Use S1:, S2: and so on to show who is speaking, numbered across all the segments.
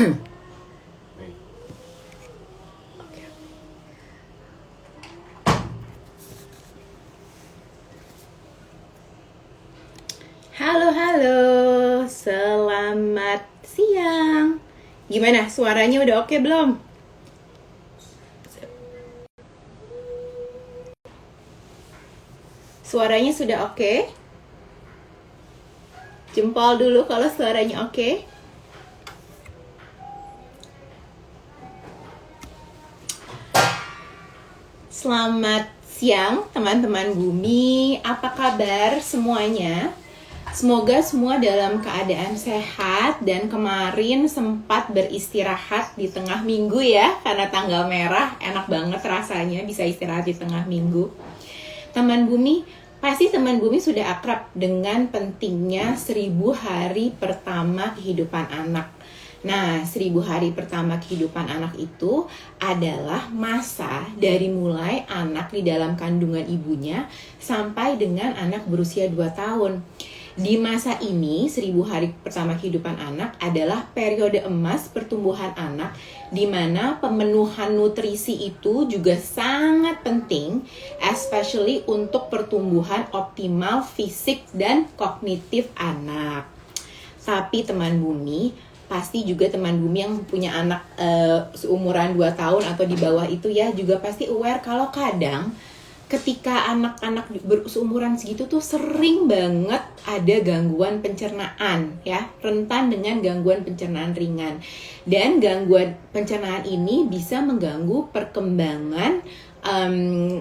S1: Halo, halo. Selamat siang. Gimana? Suaranya udah oke belum? Suaranya sudah oke? Jempol dulu kalau suaranya oke. Selamat siang teman-teman bumi. Apa kabar semuanya? Semoga semua dalam keadaan sehat dan kemarin sempat beristirahat di tengah minggu ya, karena tanggal merah enak banget rasanya bisa istirahat di tengah minggu. Teman bumi, pasti teman bumi sudah akrab dengan pentingnya 1000 hari pertama kehidupan anak. Nah, 1000 hari pertama kehidupan anak itu adalah masa dari mulai anak di dalam kandungan ibunya sampai dengan anak berusia 2 tahun. Di masa ini, 1000 hari pertama kehidupan anak adalah periode emas pertumbuhan anak, di mana pemenuhan nutrisi itu juga sangat penting, especially untuk pertumbuhan optimal fisik dan kognitif anak. Tapi teman bumi, pasti juga teman bumi yang punya anak seumuran 2 tahun atau di bawah itu ya, juga pasti aware kalau kadang ketika anak-anak seumuran segitu tuh sering banget ada gangguan pencernaan ya, rentan dengan gangguan pencernaan ringan. Dan gangguan pencernaan ini bisa mengganggu perkembangan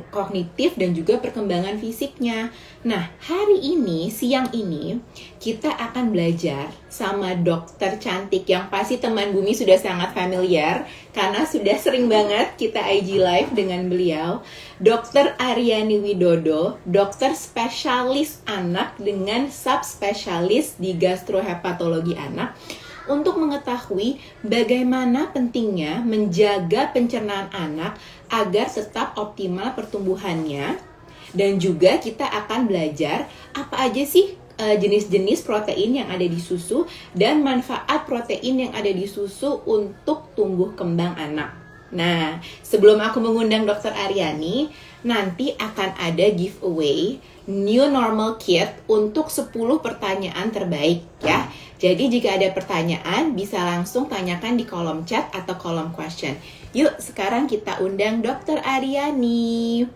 S1: kognitif dan juga perkembangan fisiknya. Nah, hari ini, siang ini, kita akan belajar sama dokter cantik yang pasti teman bumi sudah sangat familiar karena sudah sering banget kita IG live dengan beliau, Dr. Aryani Widodo, dokter spesialis anak dengan subspesialis di gastrohepatologi anak, untuk mengetahui bagaimana pentingnya menjaga pencernaan anak agar tetap optimal pertumbuhannya. Dan juga kita akan belajar apa aja sih jenis-jenis protein yang ada di susu dan manfaat protein yang ada di susu untuk tumbuh kembang anak. Nah, sebelum aku mengundang Dr. Aryani, nanti akan ada giveaway New Normal Kit untuk 10 pertanyaan terbaik ya. Jadi jika ada pertanyaan, bisa langsung tanyakan di kolom chat atau kolom question. Yuk, sekarang kita undang Dr. Aryani.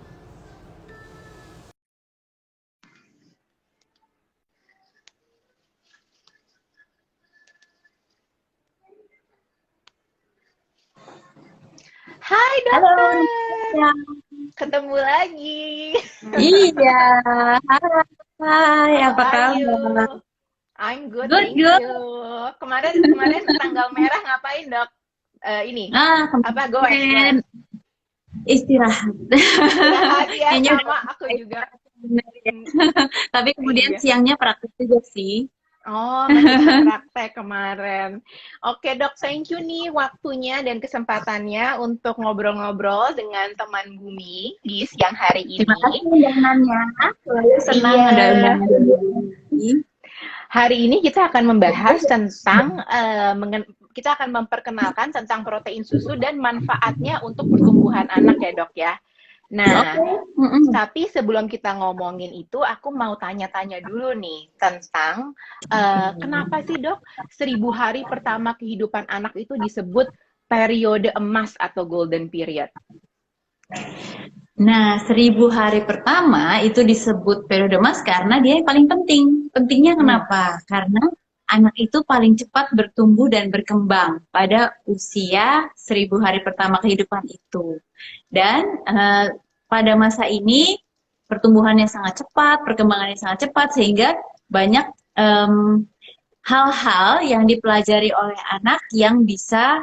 S1: Hai
S2: Halo,
S1: dokter,
S2: ya.
S1: ketemu lagi.
S2: Iya. Hai,
S1: How
S2: apa
S1: are you?
S2: kabar?
S1: I'm good,
S2: Good,
S1: thank
S2: good.
S1: you. Kemarin tanggal merah ngapain dok? Ini apa go
S2: Kemarin
S1: express?
S2: istirahat.
S1: Istirahat ya,
S2: Kayaknya udah
S1: sama aku juga.
S2: bener ya. Tapi kemudian
S1: Iya.
S2: siangnya praktis juga sih.
S1: Oh, lanjutkan praktek kemarin. Oke dok, thank you nih waktunya dan kesempatannya untuk ngobrol-ngobrol dengan teman bumi di siang hari
S2: Terima
S1: ini.
S2: kasih undangannya. Selalu senang
S1: Iya.
S2: ada undangan dari ini.
S1: Hari ini kita akan membahas tentang kita akan memperkenalkan tentang protein susu dan manfaatnya untuk pertumbuhan anak ya dok ya. Nah,
S2: Oke.
S1: tapi sebelum kita ngomongin itu, aku mau tanya-tanya dulu nih tentang kenapa sih dok 1000 hari pertama kehidupan anak itu disebut periode emas atau golden period?
S2: Nah, 1000 hari pertama itu disebut periode emas karena dia yang paling penting. Pentingnya kenapa? Karena anak itu paling cepat bertumbuh dan berkembang pada usia 1000 hari pertama kehidupan itu. Dan pada masa ini pertumbuhannya sangat cepat, perkembangannya sangat cepat, sehingga banyak hal-hal yang dipelajari oleh anak yang bisa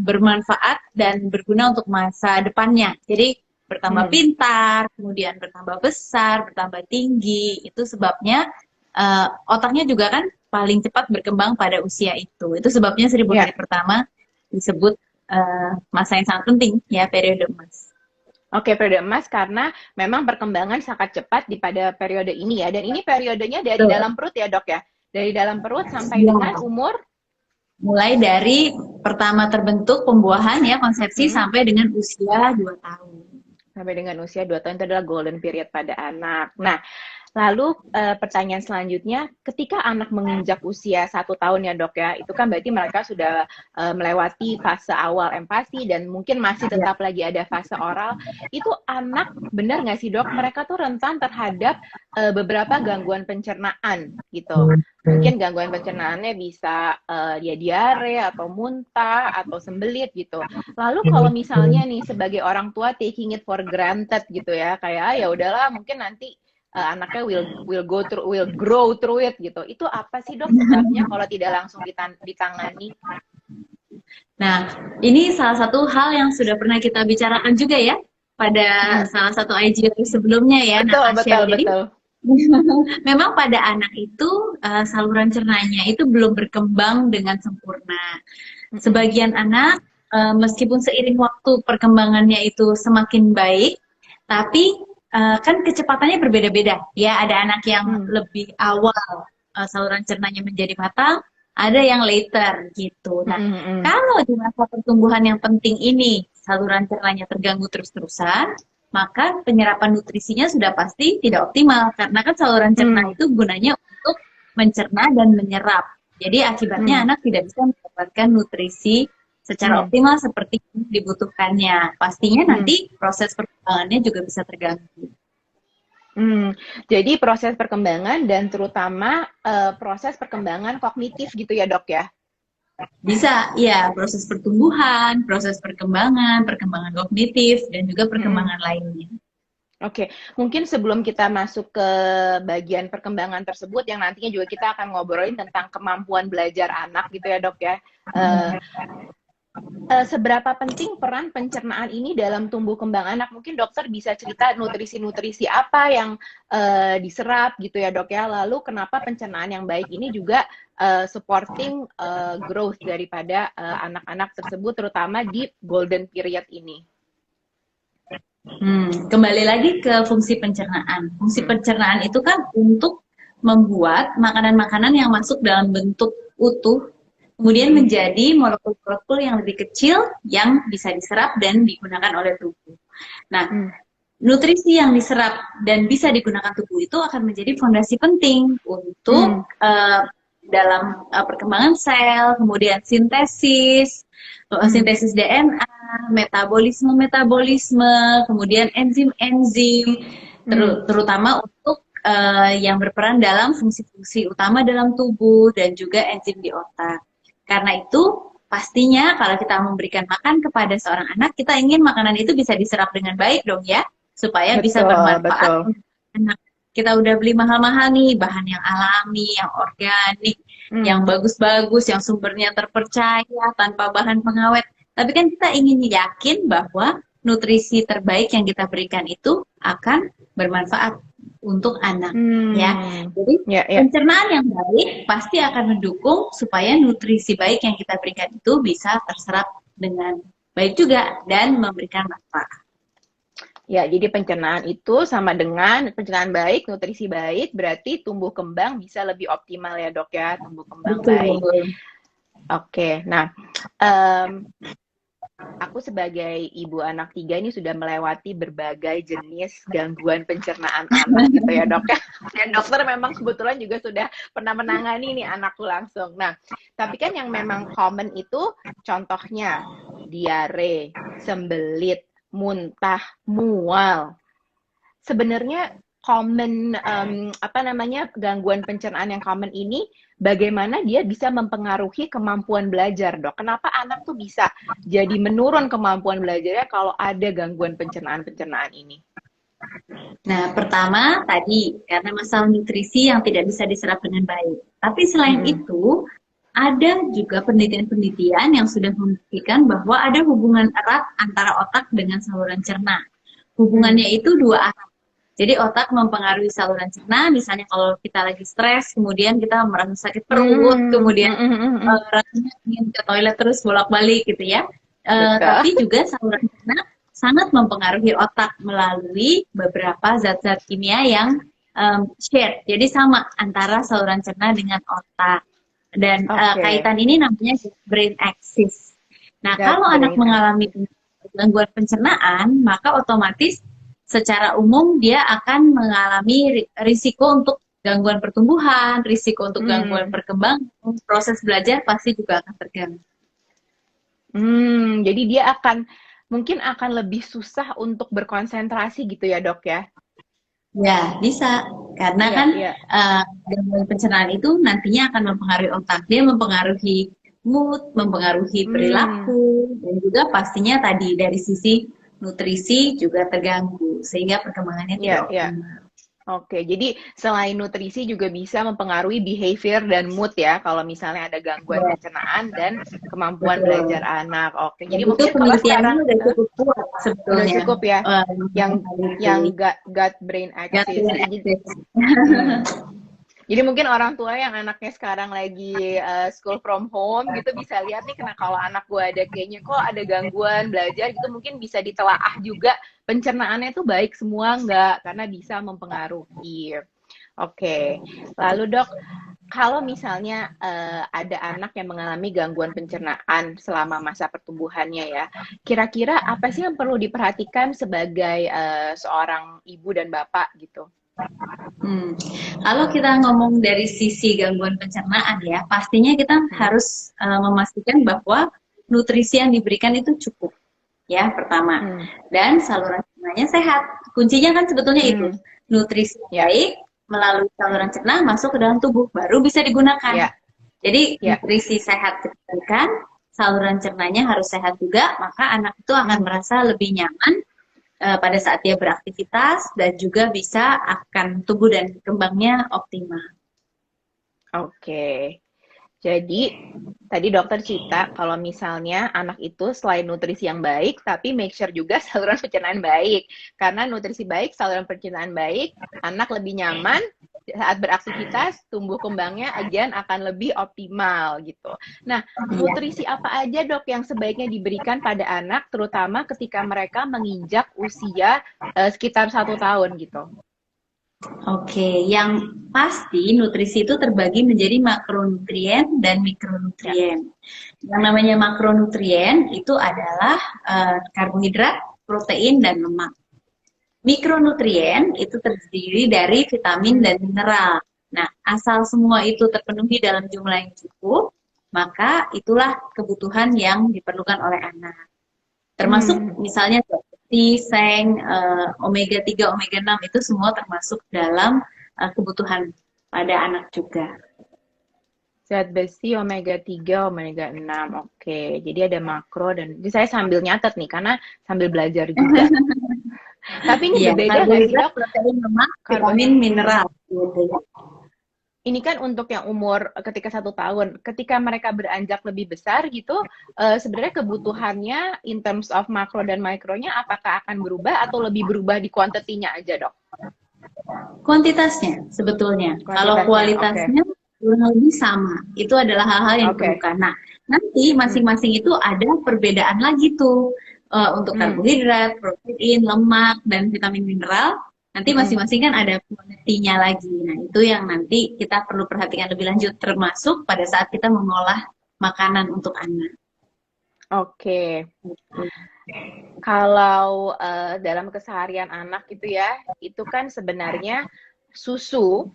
S2: bermanfaat dan berguna untuk masa depannya. Jadi bertambah pintar, kemudian bertambah besar, bertambah tinggi. Itu sebabnya otaknya juga kan paling cepat berkembang pada usia itu. Itu sebabnya 1000 hari pertama disebut masa yang sangat penting ya, periode emas.
S1: Oke, periode emas karena memang perkembangan sangat cepat di pada periode ini ya. Dan ini periodenya dari dalam perut ya dok ya? Dari dalam perut sampai dengan umur?
S2: mulai dari pertama terbentuk pembuahan ya konsepsi sampai dengan usia 2 tahun.
S1: Sampai dengan usia 2 tahun itu adalah golden period pada anak. Nah, lalu pertanyaan selanjutnya, ketika anak menginjak usia 1 tahun ya dok ya, itu kan berarti mereka sudah melewati fase awal empati dan mungkin masih tetap lagi ada fase oral. Itu anak, benar nggak sih dok, mereka tuh rentan terhadap beberapa gangguan pencernaan gitu. Mungkin gangguan pencernaannya bisa dia diare atau muntah atau sembelit gitu. Lalu kalau misalnya nih sebagai orang tua taking it for granted gitu ya, kayak ya udahlah mungkin nanti anaknya will grow through it gitu. Itu apa sih dok sebabnya kalau tidak langsung ditangani?
S2: Nah, ini salah satu hal yang sudah pernah kita bicarakan juga ya pada salah satu IGR sebelumnya ya.
S1: Betul.
S2: Memang pada anak itu saluran cernanya itu belum berkembang dengan sempurna. Sebagian anak meskipun seiring waktu perkembangannya itu semakin baik, tapi kan kecepatannya berbeda-beda ya. Ada anak yang lebih awal saluran cernanya menjadi matang, ada yang later gitu. Nah, kalau di masa pertumbuhan yang penting ini saluran cernanya terganggu terus-terusan, maka penyerapan nutrisinya sudah pasti tidak optimal karena kan saluran cerna itu gunanya untuk mencerna dan menyerap. Jadi akibatnya anak tidak bisa mendapatkan nutrisi secara optimal seperti yang dibutuhkannya. Pastinya nanti proses perkembangannya juga bisa terganggu.
S1: Jadi proses perkembangan dan terutama proses perkembangan kognitif gitu ya dok ya?
S2: Bisa, ya proses pertumbuhan, proses perkembangan kognitif, dan juga perkembangan lainnya.
S1: Oke, mungkin sebelum kita masuk ke bagian perkembangan tersebut yang nantinya juga kita akan ngobrolin tentang kemampuan belajar anak gitu ya dok ya. Seberapa penting peran pencernaan ini dalam tumbuh kembang anak? Mungkin dokter bisa cerita nutrisi-nutrisi apa yang diserap gitu ya dok ya. Lalu kenapa pencernaan yang baik ini juga supporting growth daripada anak-anak tersebut terutama di golden period ini.
S2: Kembali lagi ke fungsi pencernaan. Fungsi pencernaan itu kan untuk membuat makanan-makanan yang masuk dalam bentuk utuh kemudian menjadi molekul-molekul yang lebih kecil yang bisa diserap dan digunakan oleh tubuh. Nah, nutrisi yang diserap dan bisa digunakan tubuh itu akan menjadi fondasi penting untuk dalam perkembangan sel, kemudian sintesis DNA, metabolisme, kemudian enzim-enzim, terutama untuk yang berperan dalam fungsi-fungsi utama dalam tubuh dan juga enzim di otak. Karena itu pastinya kalau kita memberikan makan kepada seorang anak, kita ingin makanan itu bisa diserap dengan baik dong ya, supaya bisa bermanfaat untuk anak. Kita udah beli mahal-mahal nih, bahan yang alami, yang organik, yang bagus-bagus, yang sumbernya terpercaya, tanpa bahan pengawet. Tapi kan kita ingin yakin bahwa nutrisi terbaik yang kita berikan itu akan bermanfaat untuk anak. Ya. Jadi pencernaan yang baik pasti akan mendukung supaya nutrisi baik yang kita berikan itu bisa terserap dengan baik juga dan memberikan manfaat.
S1: Ya, jadi pencernaan itu sama dengan pencernaan baik, nutrisi baik, berarti tumbuh kembang bisa lebih optimal ya dok ya, tumbuh kembang baik. Oke, nah aku sebagai ibu anak 3 ini sudah melewati berbagai jenis gangguan pencernaan anak gitu ya dok ya. Dan dokter memang kebetulan juga sudah pernah menangani nih anakku langsung. Nah, tapi kan yang memang common itu contohnya diare, sembelit, muntah, mual. Sebenarnya common gangguan pencernaan yang common ini bagaimana dia bisa mempengaruhi kemampuan belajar, dok? Kenapa anak tuh bisa jadi menurun kemampuan belajarnya kalau ada gangguan pencernaan ini?
S2: Nah, pertama tadi karena masalah nutrisi yang tidak bisa diserap dengan baik. Tapi selain itu ada juga penelitian-penelitian yang sudah membuktikan bahwa ada hubungan erat antara otak dengan saluran cerna. Hubungannya itu dua arah. Jadi otak mempengaruhi saluran cerna, misalnya kalau kita lagi stres, kemudian kita merasa sakit perut, kemudian rasanya ingin ke toilet terus bolak-balik gitu ya. Tapi juga saluran cerna sangat mempengaruhi otak melalui beberapa zat-zat kimia yang shared. Jadi sama antara saluran cerna dengan otak. Dan
S1: Oke.
S2: kaitan ini namanya brain axis. Nah,
S1: Gut
S2: kalau anak
S1: brain
S2: mengalami
S1: axis.
S2: gangguan pencernaan, maka otomatis secara umum dia akan mengalami risiko untuk gangguan pertumbuhan, risiko untuk gangguan
S1: Hmm.
S2: perkembangan, proses belajar pasti juga akan terganggu.
S1: Jadi dia mungkin akan lebih susah untuk berkonsentrasi gitu ya, Dok ya?
S2: Ya, bisa. Karena
S1: Iya,
S2: kan
S1: iya.
S2: gangguan pencernaan itu nantinya akan mempengaruhi otak. Dia mempengaruhi mood, mempengaruhi
S1: Hmm.
S2: perilaku, dan juga pastinya tadi dari sisi nutrisi juga terganggu, sehingga perkembangannya
S1: Iya,
S2: tidak
S1: iya.
S2: optimal.
S1: Oke, jadi selain nutrisi juga bisa mempengaruhi behavior dan mood ya, kalau misalnya ada gangguan
S2: Ya,
S1: pencernaan dan kemampuan
S2: betul.
S1: belajar anak. Oke,
S2: Dan
S1: jadi
S2: itu
S1: mungkin kalau
S2: penelitiannya
S1: sekarang
S2: udah cukup kuat
S1: udah
S2: sebetulnya.
S1: cukup ya, yang
S2: Tentang itu.
S1: yang gut brain axis.
S2: Gantian aktif.
S1: Hmm. Jadi mungkin orang tua yang anaknya sekarang lagi school from home gitu bisa lihat nih, kena kalau anak gue ada kayaknya kok ada gangguan belajar gitu, mungkin bisa ditelaah juga pencernaannya tuh baik semua nggak, karena bisa mempengaruhi. Oke, lalu Dok, kalau misalnya ada anak yang mengalami gangguan pencernaan selama masa pertumbuhannya ya, kira-kira apa sih yang perlu diperhatikan sebagai seorang ibu dan bapak gitu?
S2: Hmm. Kalau kita ngomong dari sisi gangguan pencernaan ya, pastinya kita
S1: Hmm.
S2: harus memastikan bahwa nutrisi yang diberikan itu cukup ya pertama,
S1: Hmm.
S2: dan saluran cernanya sehat. Kuncinya kan sebetulnya itu,
S1: Hmm.
S2: nutrisi yang
S1: Ya,
S2: baik melalui saluran cerna masuk ke dalam tubuh baru bisa digunakan.
S1: ya,
S2: Jadi
S1: ya.
S2: nutrisi sehat diberikan, saluran cernanya harus sehat juga, maka anak itu akan
S1: Hmm.
S2: merasa lebih nyaman pada saat dia beraktivitas, dan juga bisa akan tumbuh dan berkembangnya optimal.
S1: Oke. Jadi, tadi dokter cerita kalau misalnya anak itu selain nutrisi yang baik, tapi make sure juga saluran pencernaan baik. Karena nutrisi baik, saluran pencernaan baik, anak lebih nyaman saat beraktivitas, tumbuh kembangnya again akan lebih optimal gitu. Nah,
S2: Iya.
S1: nutrisi apa aja dok yang sebaiknya diberikan pada anak, terutama ketika mereka menginjak usia sekitar 1 tahun gitu?
S2: Oke, yang pasti nutrisi itu terbagi menjadi makronutrien dan
S1: Ya.
S2: mikronutrien. Yang namanya makronutrien itu adalah karbohidrat, protein, dan lemak. Mikronutrien itu terdiri dari vitamin dan mineral. Nah, asal semua itu terpenuhi dalam jumlah yang cukup, maka itulah kebutuhan yang diperlukan oleh anak. Termasuk
S1: Hmm.
S2: misalnya seperti seng, omega 3, omega 6 itu semua termasuk dalam kebutuhan pada anak juga.
S1: Zat besi omega 3, omega 6. Oke, jadi ada makro dan jadi saya sambil nyatet nih karena sambil belajar juga. Tapi ini
S2: Iya,
S1: berbeda nggak sih
S2: karbohidrat,
S1: dok?
S2: protein, lemak, vitamin,
S1: Karbohidrat.
S2: mineral. Gitu.
S1: Ini kan untuk yang umur ketika 1 tahun. Ketika mereka beranjak lebih besar gitu, sebenarnya kebutuhannya in terms of makro dan mikronya apakah akan berubah atau lebih berubah di kuantitinya aja dok?
S2: Kuantitasnya sebetulnya. Kalau
S1: Kuantitasnya, oke.
S2: kualitasnya kurang lebih sama. Itu adalah hal-hal yang
S1: Oke.
S2: diperlukan. Nah, nanti
S1: Hmm.
S2: masing-masing itu ada perbedaan lagi tuh untuk
S1: Hmm.
S2: karbohidrat, protein, lemak, dan vitamin mineral. Nanti
S1: Hmm.
S2: masing-masing kan ada kuantitinya lagi. Nah, itu yang nanti kita perlu perhatikan lebih lanjut, termasuk pada saat kita mengolah makanan untuk anak.
S1: Oke. Kalau dalam keseharian anak itu ya, itu kan sebenarnya susu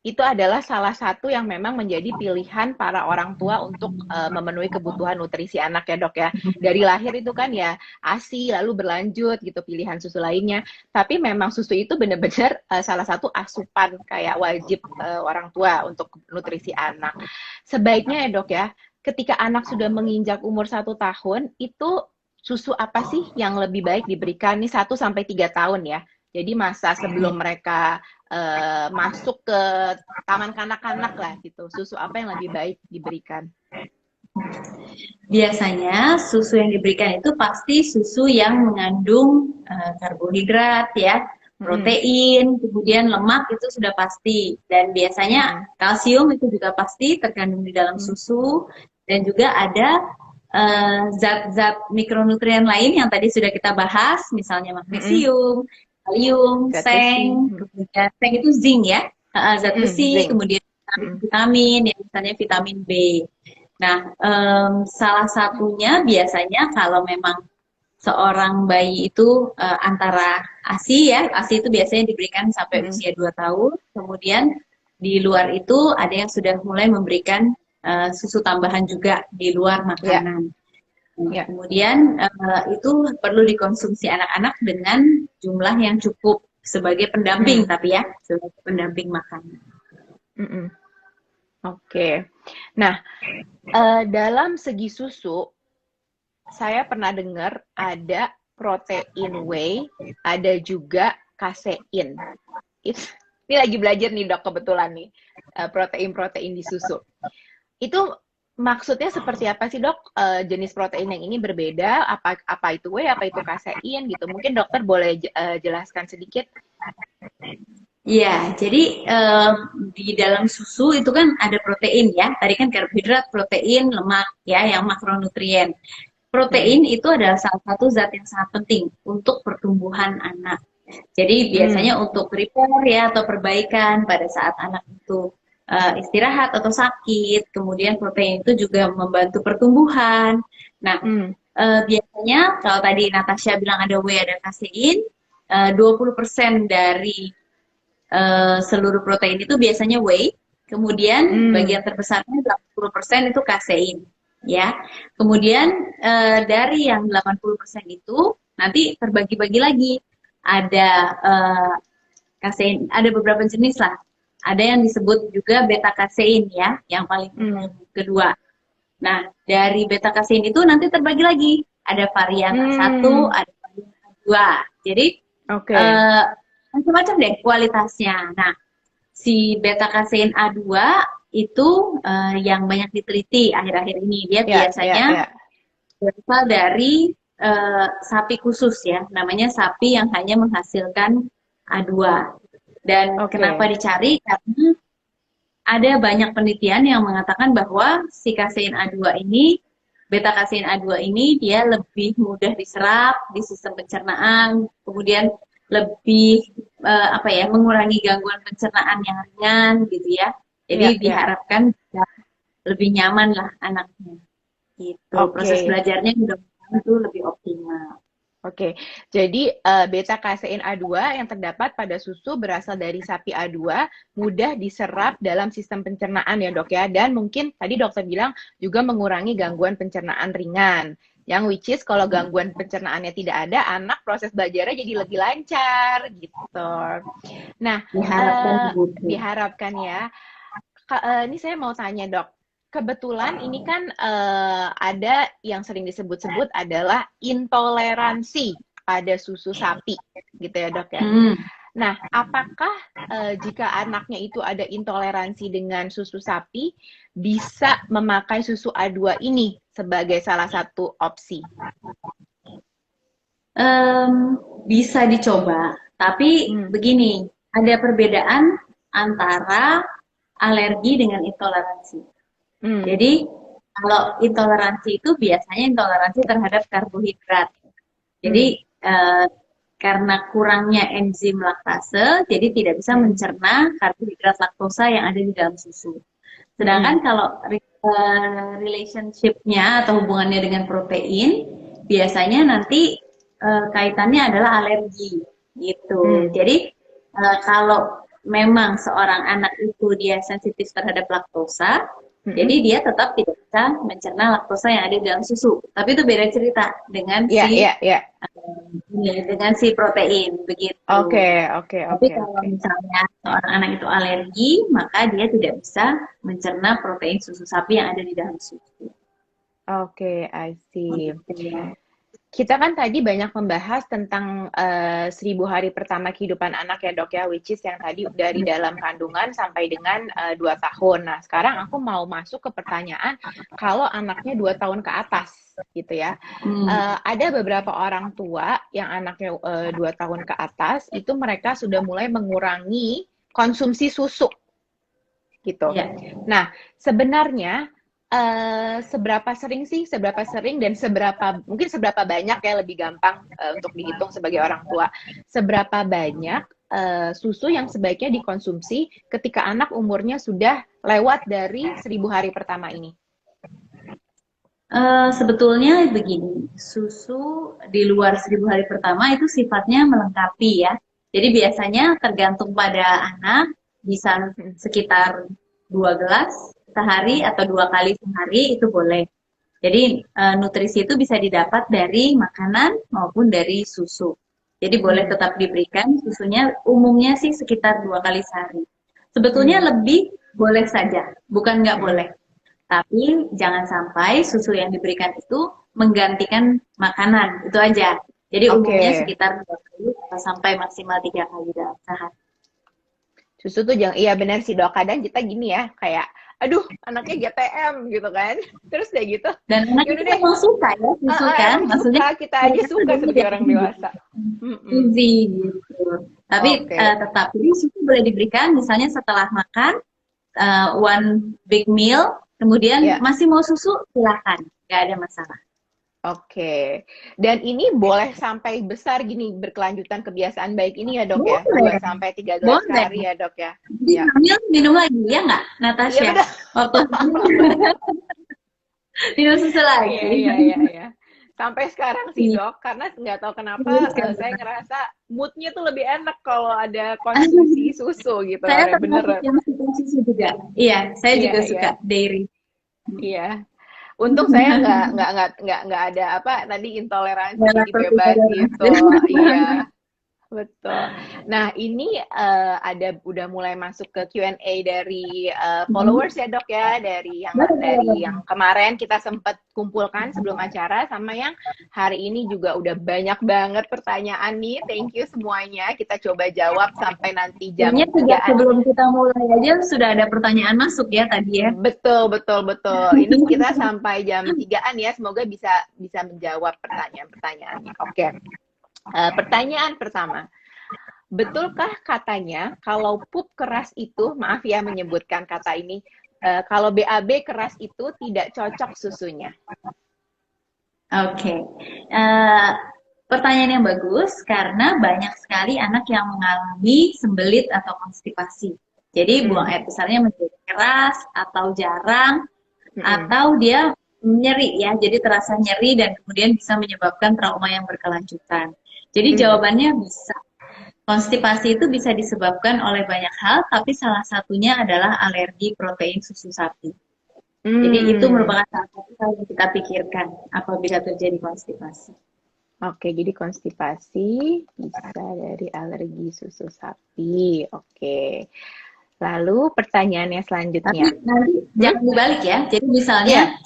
S1: itu adalah salah satu yang memang menjadi pilihan para orang tua untuk memenuhi kebutuhan nutrisi anak ya dok ya. Dari lahir itu kan ya ASI lalu berlanjut gitu pilihan susu lainnya. Tapi memang susu itu benar-benar salah satu asupan kayak wajib orang tua untuk nutrisi anak. Sebaiknya ya dok ya, ketika anak sudah menginjak umur 1 tahun itu susu apa sih yang lebih baik diberikan nih 1 sampai 3 tahun ya. Jadi masa sebelum mereka masuk ke taman kanak-kanak lah gitu. Susu apa yang lebih baik diberikan?
S2: Biasanya susu yang diberikan itu pasti susu yang mengandung karbohidrat ya,
S1: Mm-mm.
S2: protein, kemudian lemak itu sudah pasti. Dan biasanya
S1: Mm-mm.
S2: kalsium itu juga pasti terkandung di dalam
S1: Mm.
S2: susu, dan juga ada zat-zat mikronutrien lain yang tadi sudah kita bahas, misalnya
S1: Mm-mm.
S2: magnesium, kalium,
S1: Zat besi.
S2: seng, kemudian seng itu zinc ya, zat besi,
S1: Zinc.
S2: kemudian
S1: Mm.
S2: vitamin-vitamin, ya misalnya vitamin B. Nah, salah satunya biasanya kalau memang seorang bayi itu antara ASI ya, ASI itu biasanya diberikan sampai
S1: Mm.
S2: usia 2 tahun, kemudian di luar itu ada yang sudah mulai memberikan susu tambahan juga di luar
S1: Ya,
S2: makanan. Nah,
S1: ya.
S2: kemudian itu perlu dikonsumsi anak-anak dengan jumlah yang cukup sebagai pendamping,
S1: Mm.
S2: tapi ya sebagai pendamping makanan.
S1: Mm-mm. Oke. Nah, dalam segi susu, saya pernah dengar ada protein whey, ada juga kasein. Ini lagi belajar nih dok kebetulan nih, protein-protein di susu. Itu maksudnya seperti apa sih dok? Jenis protein yang ini berbeda? Apa itu whey? Apa itu kasein gitu? Mungkin dokter boleh jelaskan sedikit?
S2: Iya, jadi di dalam susu itu kan ada protein ya. Tadi kan karbohidrat, protein, lemak ya, yang makronutrien.
S1: Mm-mm.
S2: Protein itu adalah salah satu zat yang sangat penting untuk pertumbuhan anak. Jadi
S1: Mm.
S2: biasanya untuk repair ya atau perbaikan pada saat anak itu istirahat atau sakit. Kemudian protein itu juga membantu pertumbuhan. Nah,
S1: Mm.
S2: biasanya kalau tadi Natasha bilang ada whey, ada kasein, 20% dari seluruh protein itu biasanya whey, kemudian
S1: Mm.
S2: bagian terbesarnya 80% itu kasein, ya. Kemudian dari yang 80% itu nanti terbagi-bagi lagi. Ada kasein, ada beberapa jenis lah. Ada yang disebut juga beta kasein ya, yang paling umum
S1: Mm.
S2: kedua. Nah, dari beta kasein itu nanti terbagi lagi. Ada varian A1,
S1: Mm.
S2: ada varian A2. Jadi
S1: Oke.
S2: eh, macam-macam deh kualitasnya. Nah, si beta kasein A2 itu yang banyak diteliti akhir-akhir ini. Dia
S1: Ya, ya,
S2: biasanya
S1: ya.
S2: berasal dari sapi khusus ya, namanya sapi yang hanya menghasilkan A2. Dan kenapa
S1: Oke.
S2: dicari? Karena ada banyak penelitian yang mengatakan bahwa si kasein A2 ini, beta kasein A2 ini dia lebih mudah diserap di sistem pencernaan, kemudian lebih apa ya, mengurangi gangguan pencernaan yang ringan gitu ya.
S1: Ya,
S2: Jadi
S1: ya.
S2: diharapkan lebih nyaman lah anaknya. Gitu. Proses
S1: Oke.
S2: belajarnya mudah-mudahan itu lebih optimal.
S1: Oke, jadi beta kasein A2 yang terdapat pada susu berasal dari sapi A2, mudah diserap dalam sistem pencernaan ya dok ya, dan mungkin tadi dokter bilang juga mengurangi gangguan pencernaan ringan. Yang which is kalau gangguan pencernaannya tidak ada, anak proses belajarnya jadi lebih lancar gitu. Nah,
S2: Diharapkan begitu.
S1: diharapkan ya. Ini saya mau tanya dok, kebetulan ini kan ada yang sering disebut-sebut adalah intoleransi pada susu sapi, gitu ya dok ya.
S2: Hmm.
S1: Nah, apakah jika anaknya itu ada intoleransi dengan susu sapi, bisa memakai susu A2 ini sebagai salah satu opsi?
S2: Bisa dicoba, tapi
S1: Hmm.
S2: begini, ada perbedaan antara alergi dengan intoleransi.
S1: Hmm.
S2: Jadi, kalau intoleransi itu biasanya intoleransi terhadap karbohidrat. Jadi,
S1: Hmm.
S2: karena kurangnya enzim laktase, jadi tidak bisa
S1: Hmm.
S2: mencerna karbohidrat laktosa yang ada di dalam susu.
S1: Hmm.
S2: Sedangkan kalau relationship-nya atau hubungannya dengan protein, biasanya nanti kaitannya adalah alergi gitu.
S1: Hmm.
S2: Jadi kalau memang seorang anak itu dia sensitif terhadap laktosa, jadi
S1: Hmm.
S2: dia tetap tidak bisa mencerna laktosa yang ada di dalam susu. Tapi itu beda cerita
S1: Ya, ya, ya.
S2: dengan si protein begitu.
S1: Oke, oke,
S2: Tapi
S1: oke,
S2: kalau
S1: oke.
S2: misalnya seorang anak itu alergi, maka dia tidak bisa mencerna protein susu sapi yang ada di dalam susu.
S1: Oke, I see.
S2: Gitu ya.
S1: Kita kan tadi banyak membahas tentang 1000 hari pertama kehidupan anak ya dok ya, which is yang tadi dari dalam kandungan sampai dengan 2 tahun. Nah sekarang aku mau masuk ke pertanyaan, kalau anaknya 2 tahun ke atas gitu ya. Ada beberapa orang tua yang anaknya 2 tahun ke atas, itu mereka sudah mulai mengurangi konsumsi susu gitu.
S2: Ya.
S1: Nah sebenarnya seberapa sering dan mungkin seberapa banyak ya lebih gampang untuk dihitung sebagai orang tua. Seberapa banyak susu yang sebaiknya dikonsumsi ketika anak umurnya sudah lewat dari 1000 hari pertama ini?
S2: Sebetulnya begini, susu di luar 1000 hari pertama itu sifatnya melengkapi ya. Jadi biasanya tergantung pada anak, bisa sekitar 2 gelas sehari atau 2 kali sehari itu boleh. Jadi nutrisi itu bisa didapat dari makanan maupun dari susu. Jadi boleh tetap diberikan susunya, umumnya sih sekitar 2 kali sehari. Sebetulnya lebih boleh saja, bukan nggak boleh. Tapi jangan sampai susu yang diberikan itu menggantikan makanan, itu aja. Jadi umumnya sekitar 2 kali sampai maksimal 3 kali dalam sehari.
S1: Susu tuh jangan, iya benar sih Dok, kadang kita gini ya, kayak aduh anaknya GTM gitu kan, terus kayak gitu.
S2: Dan anak itu memang suka ya susu kan, maksudnya
S1: kita aja suka seperti orang dewasa.
S2: Easy gitu. Tapi tetap, jadi susu boleh diberikan misalnya setelah makan, one big meal, kemudian masih mau susu, silakan, nggak ada masalah.
S1: Oke. Dan ini boleh sampai besar gini, berkelanjutan kebiasaan baik ini ya Dok ya? 2 sampai 3 gelas sehari ya Dok ya?
S2: Jadi hamil minum lagi, ya nggak, Natasha?
S1: Iya,
S2: waktu minum susu lagi.
S1: Iya. Sampai sekarang sih Dok, karena nggak tahu kenapa saya ngerasa moodnya tuh lebih enak kalau ada konsumsi susu gitu.
S2: Saya bener yang suka susu juga. Iya, saya juga suka dairy.
S1: Iya. Untung saya nggak ada apa tadi intoleransi, jadi bebas gitu. Iya. Betul. Nah, ini udah mulai masuk ke Q&A dari followers ya Dok ya, dari yang kemarin kita sempat kumpulkan sebelum acara, sama yang hari ini juga udah banyak banget pertanyaan nih. Thank you semuanya. Kita coba jawab sampai nanti jam 3.
S2: Sebelum kita mulai aja sudah ada pertanyaan masuk ya tadi ya.
S1: Betul. Ini kita sampai jam 3-an ya. Semoga bisa menjawab pertanyaan-pertanyaannya. Oke. Pertanyaan pertama, betulkah katanya kalau pup keras itu, maaf ya menyebutkan kata ini, kalau BAB keras itu tidak cocok susunya?
S2: Oke. Pertanyaan yang bagus karena banyak sekali anak yang mengalami sembelit atau konstipasi. Jadi buang air besarnya menjadi keras atau jarang, atau dia nyeri ya, jadi terasa nyeri dan kemudian bisa menyebabkan trauma yang berkelanjutan. Jadi jawabannya bisa. Konstipasi itu bisa disebabkan oleh banyak hal, tapi salah satunya adalah alergi protein susu sapi. Jadi itu merupakan salah satu hal yang kita pikirkan apabila terjadi konstipasi.
S1: Oke, jadi konstipasi bisa dari alergi susu sapi. Oke. Lalu pertanyaannya selanjutnya.
S2: Nanti jangan dibalik ya. Jadi misalnya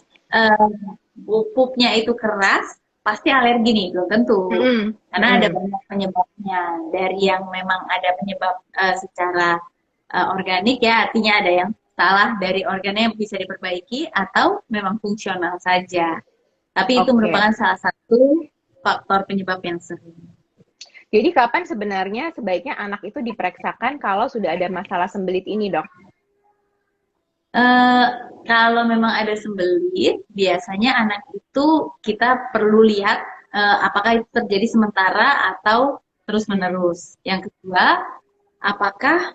S2: pupnya itu keras, pasti alergi nih, belum tentu. Karena ada banyak penyebabnya. Dari yang memang ada penyebab secara organik ya, artinya ada yang salah dari organnya yang bisa diperbaiki, atau memang fungsional saja. Tapi itu merupakan salah satu faktor penyebab yang sering.
S1: Jadi kapan sebenarnya sebaiknya anak itu diperiksakan kalau sudah ada masalah sembelit ini, Dok?
S2: Kalau memang ada sembelit, biasanya anak itu kita perlu lihat apakah itu terjadi sementara atau terus-menerus. Yang kedua, apakah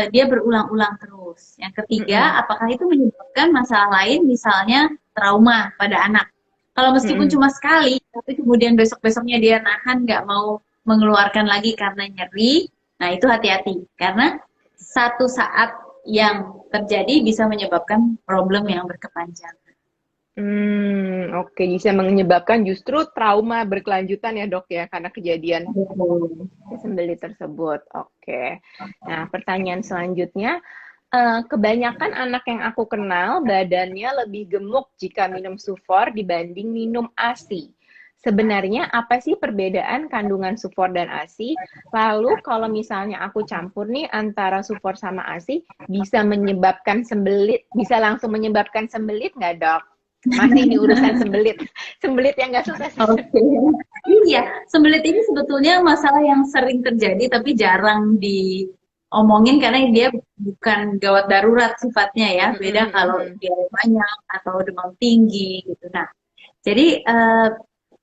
S2: dia berulang-ulang terus. Yang ketiga, apakah itu menyebabkan masalah lain, misalnya trauma pada anak. Kalau meskipun cuma sekali, tapi kemudian besok-besoknya dia nahan, nggak mau mengeluarkan lagi karena nyeri, nah itu hati-hati. Karena satu saat yang terjadi bisa menyebabkan problem yang berkepanjangan.
S1: Oke, bisa menyebabkan justru trauma berkelanjutan ya Dok ya, karena kejadian sembelit tersebut. Oke. Nah, pertanyaan selanjutnya, kebanyakan anak yang aku kenal badannya lebih gemuk jika minum sufor dibanding minum ASI. Sebenarnya apa sih perbedaan kandungan sufor dan ASI? Lalu kalau misalnya aku campur nih antara sufor sama ASI, bisa menyebabkan sembelit, bisa langsung menyebabkan sembelit nggak Dok? Masih ini urusan sembelit yang nggak sukses.
S2: Iya, sembelit ini sebetulnya masalah yang sering terjadi tapi jarang diomongin karena dia bukan gawat darurat sifatnya ya. Beda kalau dia banyak atau demam tinggi gitu. Nah, jadi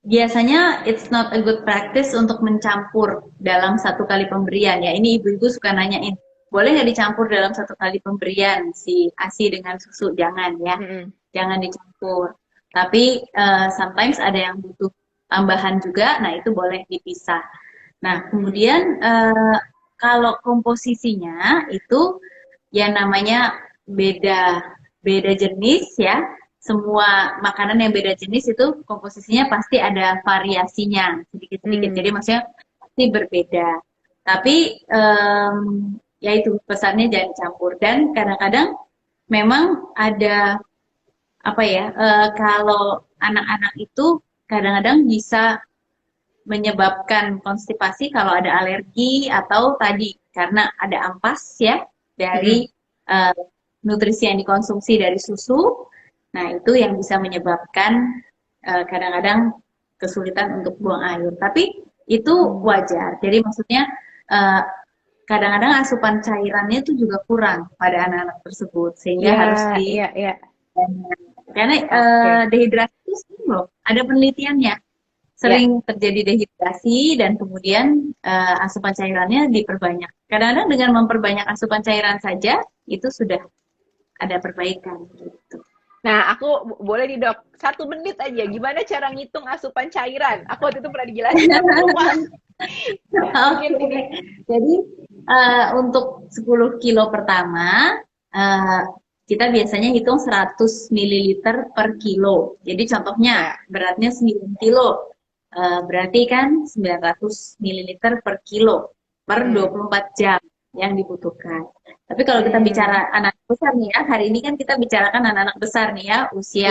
S2: biasanya it's not a good practice untuk mencampur dalam satu kali pemberian ya. Ini ibu-ibu suka nanyain, boleh nggak dicampur dalam satu kali pemberian si ASI dengan susu? Jangan ya,
S1: Mm-mm.
S2: jangan dicampur. Tapi sometimes ada yang butuh tambahan juga, nah itu boleh dipisah. Nah kemudian kalau komposisinya itu ya namanya beda beda jenis ya. Semua makanan yang beda jenis itu komposisinya pasti ada variasinya sedikit-sedikit. Jadi
S1: Hmm.
S2: maksudnya pasti berbeda. Tapi ya itu pesannya jangan campur. Dan kadang-kadang memang ada apa ya? Kalau anak-anak itu kadang-kadang bisa menyebabkan konstipasi kalau ada alergi atau tadi karena ada ampas ya
S1: Mm-mm.
S2: dari eh, nutrisi yang dikonsumsi dari susu. Nah, itu yang bisa menyebabkan kadang-kadang kesulitan untuk buang air. Tapi itu
S1: Hmm.
S2: wajar. Jadi maksudnya eh, kadang-kadang asupan cairannya itu juga kurang pada anak-anak tersebut sehingga
S1: Ya,
S2: harus di
S1: ya, ya.
S2: karena
S1: Oke.
S2: dehidrasi itu sering loh, ada penelitiannya
S1: Ya.
S2: sering terjadi dehidrasi dan kemudian asupan cairannya diperbanyak. Kadang-kadang dengan memperbanyak asupan cairan saja itu sudah ada perbaikan gitu.
S1: Nah, aku boleh nih dok, 1 menit aja. Gimana cara ngitung asupan cairan? Aku waktu itu pernah dijelasin tapi lupa. Mungkin
S2: Oke,
S1: ini.
S2: jadi untuk 10 kilo pertama eh, kita biasanya hitung 100 mililiter per kilo. Jadi contohnya
S1: Ya.
S2: beratnya 9 kilo, berarti kan 900 mililiter per kilo per
S1: Hmm.
S2: 24 jam yang dibutuhkan. Tapi kalau kita
S1: Hmm.
S2: bicara anak besar nih ya, hari ini kan kita bicarakan anak-anak besar nih ya, usia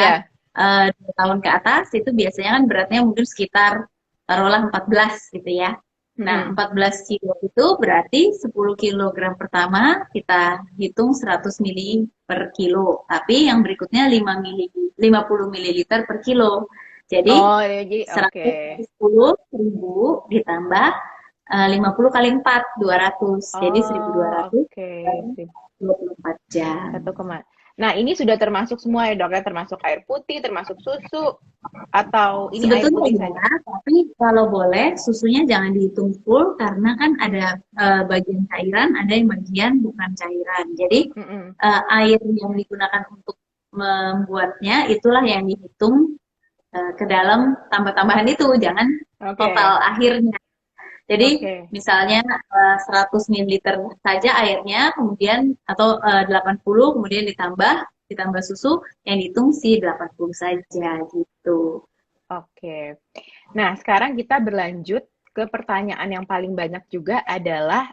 S1: Ya.
S2: 2 tahun ke atas, itu biasanya kan beratnya mungkin sekitar taruhlah 14 gitu ya. Nah,
S1: Mm-mm.
S2: 14 kilo itu berarti 10 kilogram pertama kita hitung 100 mili per kilo. Tapi yang berikutnya 50 mililiter per kilo. Jadi
S1: Oh, ya, jadi oke.
S2: 110.000 ditambah 50 kali 4, 200. Jadi
S1: Oh,
S2: 1.200
S1: oke.
S2: per 24 jam.
S1: Satu koma. Nah, ini sudah termasuk semua ya dok ya, termasuk air putih, termasuk susu, atau ini air
S2: Sebetulnya
S1: putih saja?
S2: ya, tapi kalau boleh susunya jangan dihitung full karena kan ada bagian cairan, ada yang bagian bukan cairan. Jadi
S1: Mm-mm.
S2: air yang digunakan untuk membuatnya itulah yang dihitung ke dalam tambah-tambahan itu, jangan total
S1: Oke,
S2: akhirnya. Jadi
S1: oke.
S2: misalnya 100 mililiter saja airnya, kemudian atau 80 kemudian ditambah susu yang dihitung si 80 saja gitu.
S1: Oke. Nah, sekarang kita berlanjut ke pertanyaan yang paling banyak juga adalah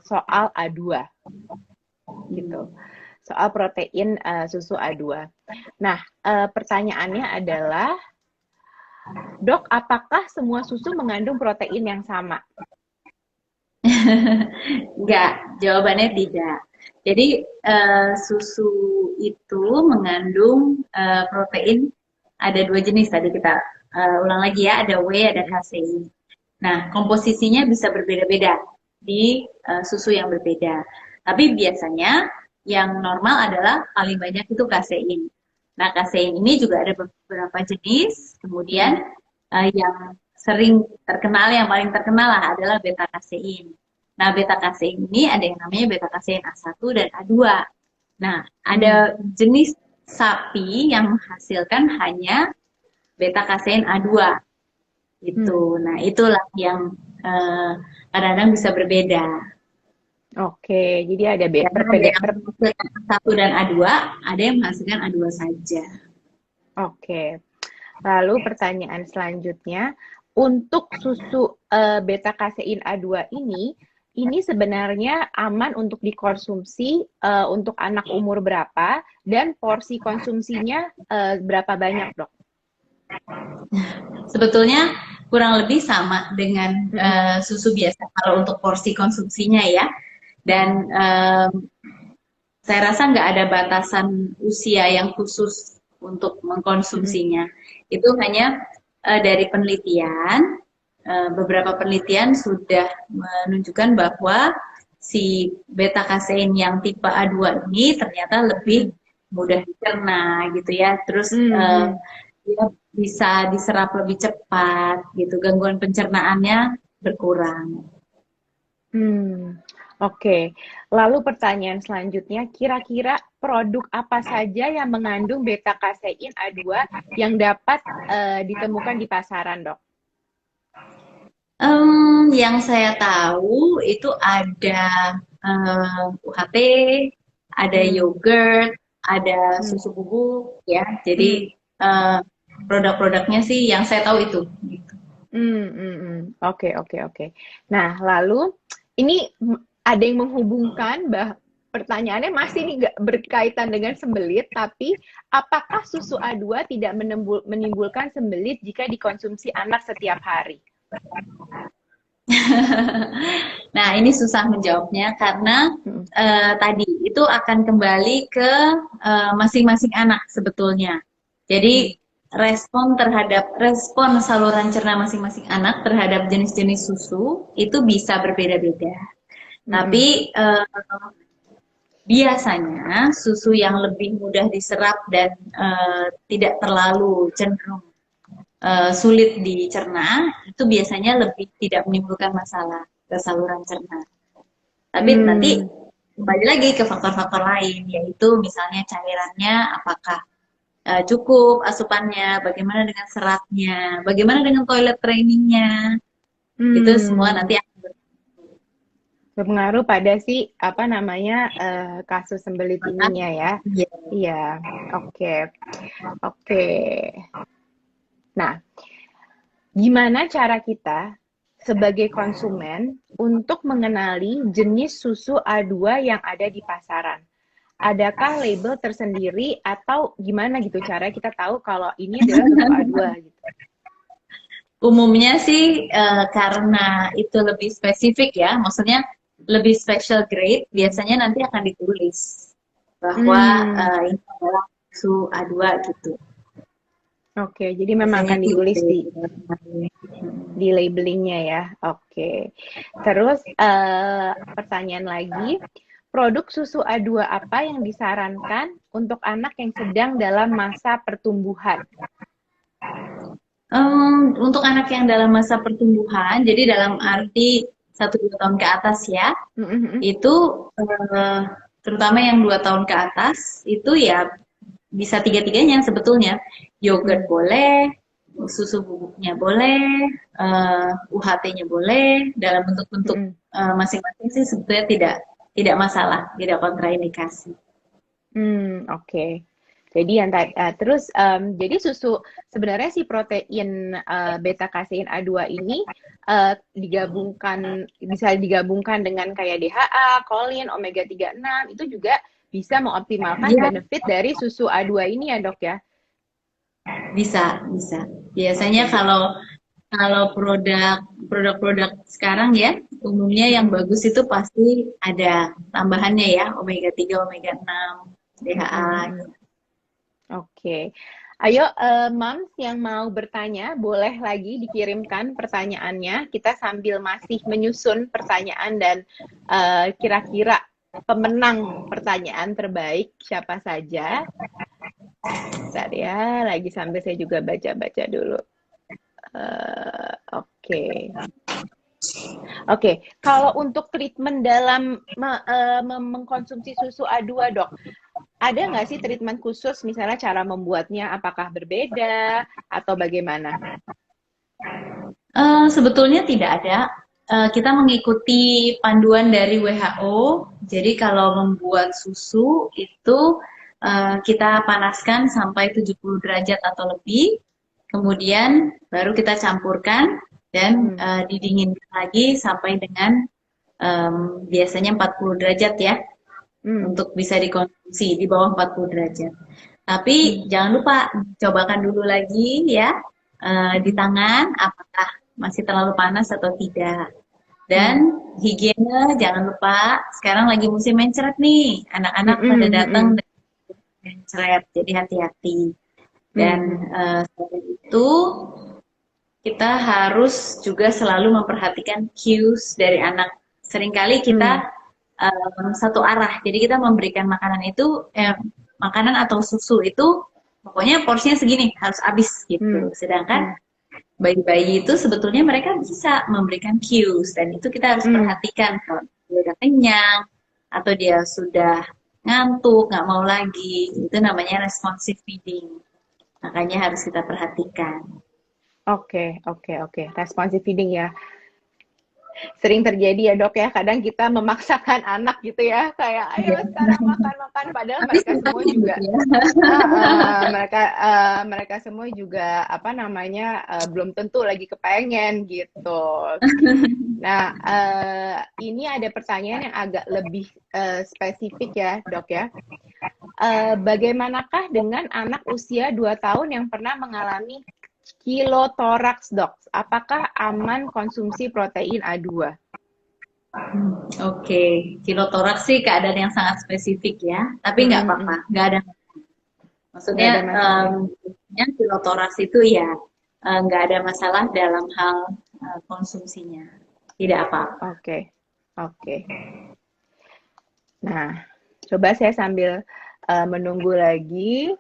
S1: soal A2 gitu. Soal protein susu A2. Nah, pertanyaannya adalah, Dok, apakah semua susu mengandung protein yang sama?
S2: Enggak, jawabannya tidak. Jadi susu itu mengandung protein ada dua jenis tadi kita ulang lagi ya, ada whey, ada
S1: Mm-mm.
S2: casein. Nah, komposisinya bisa berbeda-beda di susu yang berbeda. Tapi biasanya yang normal adalah paling banyak itu kasein. Nah, kasein ini juga ada beberapa jenis.
S1: Mm-mm.
S2: Kemudian yang sering terkenal, yang paling terkenal lah adalah beta kasein. Nah, beta kasein ini ada yang namanya beta kasein A1 dan A2. Nah,
S1: Mm.
S2: ada jenis sapi yang menghasilkan hanya beta kasein A2
S1: Mm.
S2: gitu. Nah, itulah yang kadang-kadang bisa berbeda.
S1: Oke, jadi ada
S2: Karena ada yang menghasilkan A1 dan A2, ada yang menghasilkan A2 saja.
S1: Oke. Lalu pertanyaan selanjutnya, untuk susu beta kasein A2 ini sebenarnya aman untuk dikonsumsi untuk anak umur berapa dan porsi konsumsinya berapa banyak, Dok?
S2: Sebetulnya kurang lebih sama dengan
S1: Mm-mm.
S2: susu biasa kalau untuk porsi konsumsinya ya.
S1: Mm-mm.
S2: Dan saya rasa nggak ada batasan usia yang khusus untuk
S1: Mm-mm.
S2: mengkonsumsinya. Itu hanya dari penelitian, beberapa penelitian sudah menunjukkan bahwa si beta kasein yang tipe A2 ini ternyata lebih
S1: Mm-mm.
S2: mudah dicerna gitu ya. Terus
S1: Mm-mm.
S2: dia bisa diserap lebih cepat gitu, gangguan pencernaannya berkurang.
S1: Oke. Lalu pertanyaan selanjutnya, kira-kira produk apa saja yang mengandung beta kasein A2 yang dapat ditemukan di pasaran, Dok?
S2: Yang saya tahu itu ada UHT, ada
S1: Hmm.
S2: yogurt, ada
S1: Hmm.
S2: susu bubuk, ya.
S1: Hmm.
S2: Jadi produk-produknya sih yang saya tahu itu. Gitu.
S1: Oke, oke, oke. Nah, lalu ini ada yang menghubungkan pertanyaannya masih nih nggak berkaitan dengan sembelit, tapi apakah susu A2 tidak menimbulkan sembelit jika dikonsumsi anak setiap hari?
S2: Nah, ini susah menjawabnya karena
S1: Hmm.
S2: tadi itu akan kembali ke masing-masing anak sebetulnya.
S1: Hmm.
S2: Jadi respon saluran cerna masing-masing anak terhadap jenis-jenis susu itu bisa berbeda-beda.
S1: Hmm.
S2: Tapi biasanya susu yang lebih mudah diserap dan tidak terlalu cenderung sulit dicerna itu biasanya lebih tidak menimbulkan masalah ke saluran cerna. Tapi nanti
S1: Hmm.
S2: kembali lagi ke faktor-faktor lain, yaitu misalnya cairannya apakah cukup asupannya, bagaimana dengan seratnya, bagaimana dengan toilet trainingnya, itu semua
S1: Hmm.
S2: nanti
S1: Berpengaruh pada si apa namanya kasus sembelit
S2: akan
S1: ininya ya.
S2: ya,
S1: Iya, oke, oke. Nah, gimana cara kita sebagai konsumen untuk mengenali jenis susu A2 yang ada di pasaran? Adakah label tersendiri atau gimana gitu cara kita tahu kalau ini adalah susu A2 gitu?
S2: umumnya sih karena itu lebih spesifik ya, maksudnya lebih special grade, biasanya nanti akan ditulis bahwa
S1: Hmm,
S2: ini adalah susu A2 gitu.
S1: oke. Jadi memang
S2: Biasanya
S1: akan
S2: sih
S1: ditulis
S2: gitu.
S1: di labelingnya ya. Oke. Terus pertanyaan lagi, produk susu A2 apa yang disarankan untuk anak yang sedang dalam masa pertumbuhan?
S2: Untuk anak yang dalam masa pertumbuhan, jadi dalam
S1: Mm-mm.
S2: arti 1-2 tahun ke atas ya,
S1: Mm-mm.
S2: itu eh, terutama yang 2 tahun ke atas, itu ya bisa tiga-tiganya sebetulnya. Yogurt
S1: Mm.
S2: boleh, susu bubuknya boleh, UHT-nya boleh, dalam bentuk-bentuk
S1: Mm-mm.
S2: masing-masing sih sebetulnya tidak masalah, tidak kontraindikasi.
S1: Oke. Jadi yang terus jadi susu sebenarnya si protein beta kasein A2 ini bisa digabungkan dengan kayak DHA, kolin, omega 36 itu juga bisa mengoptimalkan
S2: Iya,
S1: benefit dari susu A2 ini ya, Dok ya.
S2: bisa. Biasanya
S1: Oke.
S2: kalau kalau produk-produk sekarang ya, umumnya yang
S1: Mm-mm.
S2: bagus itu pasti ada tambahannya ya, omega 3 omega 6
S1: Mm-mm,
S2: DHA.
S1: mm-mm. Oke. Ayo, Mams yang mau bertanya, boleh lagi dikirimkan pertanyaannya. Kita sambil masih menyusun pertanyaan dan kira-kira pemenang pertanyaan terbaik siapa saja. Bentar ya, lagi sambil saya juga baca-baca dulu. Oke. Oke, kalau untuk treatment dalam mengkonsumsi susu A2, Dok, ada nggak sih treatment khusus, misalnya cara membuatnya apakah berbeda atau bagaimana?
S2: Sebetulnya tidak ada. Kita mengikuti panduan dari WHO. Jadi kalau membuat susu itu kita panaskan sampai 70 derajat atau lebih. Kemudian baru kita campurkan dan
S1: Hmm.
S2: didinginkan lagi sampai dengan biasanya 40 derajat ya
S1: Hmm.
S2: untuk bisa dikonsumsi di bawah 40 derajat.
S1: Hmm.
S2: Tapi jangan lupa cobakan dulu lagi ya di
S1: Hmm.
S2: tangan apakah masih terlalu panas atau tidak.
S1: Hmm.
S2: Dan higiene jangan lupa sekarang lagi musim mencret nih. Anak-anak pada
S1: Hmm.
S2: datang
S1: Hmm.
S2: dengan mencret, jadi hati-hati. Dan
S1: Hmm.
S2: selain itu kita harus juga selalu memperhatikan cues dari anak. Seringkali
S1: Hmm.
S2: kita satu arah. Jadi kita memberikan makanan itu, makanan atau susu itu pokoknya porsinya segini harus habis gitu. Sedangkan bayi-bayi itu sebetulnya mereka bisa memberikan cues dan itu kita harus perhatikan kalau dia udah kenyang atau dia sudah ngantuk, nggak mau lagi, itu namanya responsive feeding. Makanya harus kita perhatikan.
S1: Oke, oke, oke. Responsive feeding ya. Sering terjadi ya dok ya, kadang kita memaksakan anak gitu ya, kayak ayo sekarang makan-makan, padahal
S2: Tapi
S1: mereka semua
S2: sebenarnya
S1: juga
S2: gitu ya.
S1: mereka semua juga apa namanya belum tentu lagi kepengen gitu. Nah, ini ada pertanyaan yang agak lebih spesifik ya dok ya. Bagaimanakah dengan anak usia 2 tahun yang pernah mengalami kilotoraks dok? Apakah aman konsumsi protein A2?
S2: Oke, kilotoraks sih keadaan yang sangat spesifik ya, tapi nggak apa-apa, nggak ada.
S1: Nggak
S2: Maksudnya
S1: ada masalah.
S2: yang kilotoraks itu ya nggak ada masalah dalam hal konsumsinya, tidak apa-apa.
S1: Oke, oke. Nah, coba saya sambil menunggu lagi.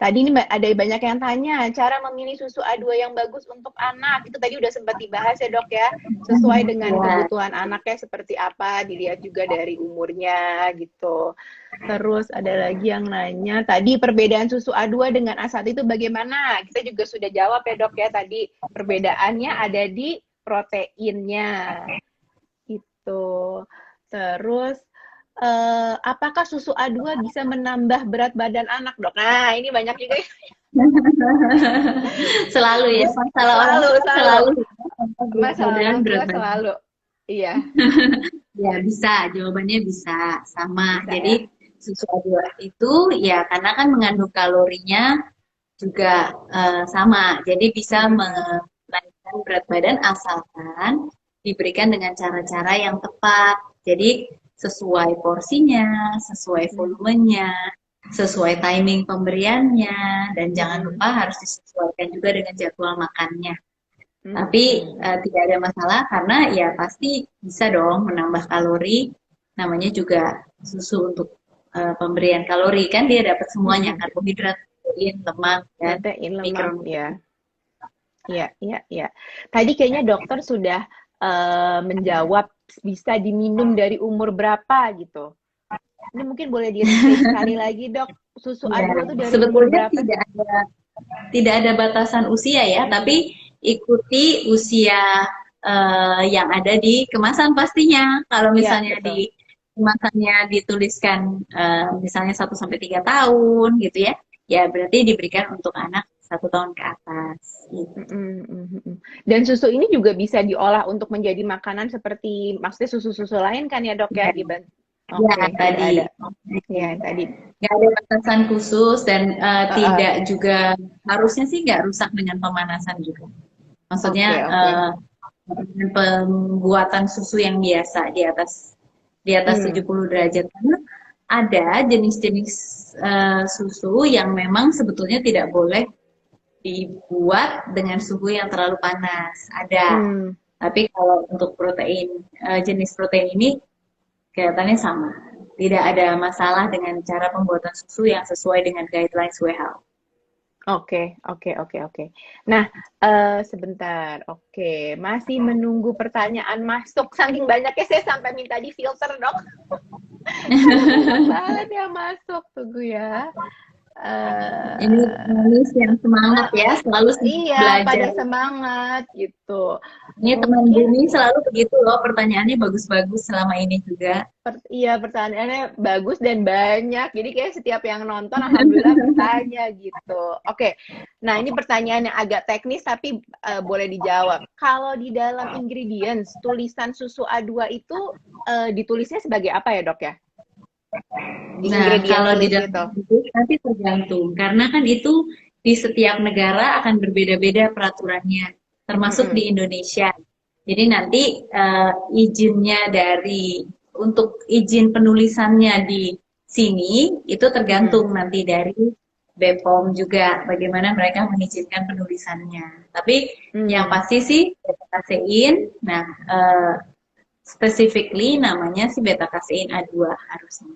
S1: Tadi ini ada banyak yang tanya, cara memilih susu A2 yang bagus untuk anak. Itu tadi udah sempat dibahas ya dok ya. Sesuai dengan
S2: Ya,
S1: kebutuhan anaknya seperti apa, dilihat juga dari umurnya gitu. Terus ada lagi yang nanya, tadi perbedaan susu A2 dengan A1 itu bagaimana? Kita juga sudah jawab ya dok ya, tadi perbedaannya ada di proteinnya. Itu. Terus apakah susu A2 bisa menambah berat badan anak, dok? Nah, ini banyak juga.
S2: selalu ya, masalah orang
S1: Selalu,
S2: tua
S1: selalu.
S2: berat
S1: Masalah
S2: badan,
S1: orang tua
S2: berat badan.
S1: selalu. Iya,
S2: Ya bisa, jawabannya bisa sama.
S1: bisa ya.
S2: Jadi susu A2 itu ya karena kan mengandung kalorinya juga sama. Jadi bisa menaikkan berat badan asalkan diberikan dengan cara-cara yang tepat. Jadi sesuai porsinya, sesuai volumenya, sesuai timing pemberiannya, dan jangan lupa harus disesuaikan juga dengan jadwal makannya. Tapi tidak ada masalah karena ya pasti bisa dong menambah kalori. Namanya juga susu untuk pemberian kalori kan dia dapat semuanya karbohidrat, protein, lemak dan
S1: Protein, lemak,
S2: mikronutrien.
S1: ya. Iya, iya, iya. Tadi kayaknya dokter sudah menjawab bisa diminum dari umur berapa gitu. Ini mungkin boleh di-repeat sekali lagi dok. Susu
S2: Ya,
S1: A2 itu dari umur
S2: sebetulnya
S1: berapa sih?
S2: tidak ada batasan usia ya, tapi ikuti usia yang ada di kemasan pastinya. Kalau
S1: Iya,
S2: misalnya
S1: betul.
S2: di kemasannya dituliskan misalnya 1 sampai 3 tahun gitu ya, ya berarti diberikan untuk anak 1 tahun ke atas. Gitu.
S1: Dan susu ini juga bisa diolah untuk menjadi makanan seperti maksudnya susu-susu lain kan ya dok ya?
S2: Ya,
S1: Oke,
S2: ya
S1: tidak
S2: tadi.
S1: ada. Ya, tadi.
S2: Nggak ada batasan khusus dan tidak juga harusnya sih nggak rusak dengan pemanasan juga. Maksudnya
S1: Oke, oke.
S2: dengan pembuatan susu yang biasa di atas 70 derajat karena ada jenis-jenis susu yang memang sebetulnya tidak boleh dibuat dengan suhu yang terlalu panas. Ada. Tapi kalau untuk protein jenis protein ini kelihatannya sama. Tidak ada masalah dengan cara pembuatan susu yang sesuai dengan guidelines WHO.
S1: Oke, oke, oke, oke. Nah, sebentar. Oke, masih menunggu pertanyaan masuk. Saking banyaknya saya sampai minta di filter, dok. Banyak banget yang masuk. Tunggu ya.
S2: Ini penulis yang semangat ya, selalu
S1: Iya, pada
S2: belajar.
S1: semangat gitu.
S2: Ini teman Bumi selalu begitu loh, pertanyaannya bagus-bagus selama ini juga.
S1: Iya, pertanyaannya bagus dan banyak. Jadi kayak setiap yang nonton, alhamdulillah bertanya gitu. Oke, nah ini pertanyaan yang agak teknis tapi boleh dijawab. Kalau di dalam ingredients, tulisan susu A2 itu ditulisnya sebagai apa ya dok ya?
S2: Nah, kalau di dalam itu nanti tergantung. Karena kan itu di setiap negara akan berbeda-beda peraturannya, termasuk di Indonesia. Jadi nanti izinnya untuk izin penulisannya di sini itu tergantung nanti dari BPOM juga bagaimana mereka mengizinkan penulisannya. Tapi yang pasti sih beta kasein. Nah, specifically namanya si beta kasein A2 harusnya.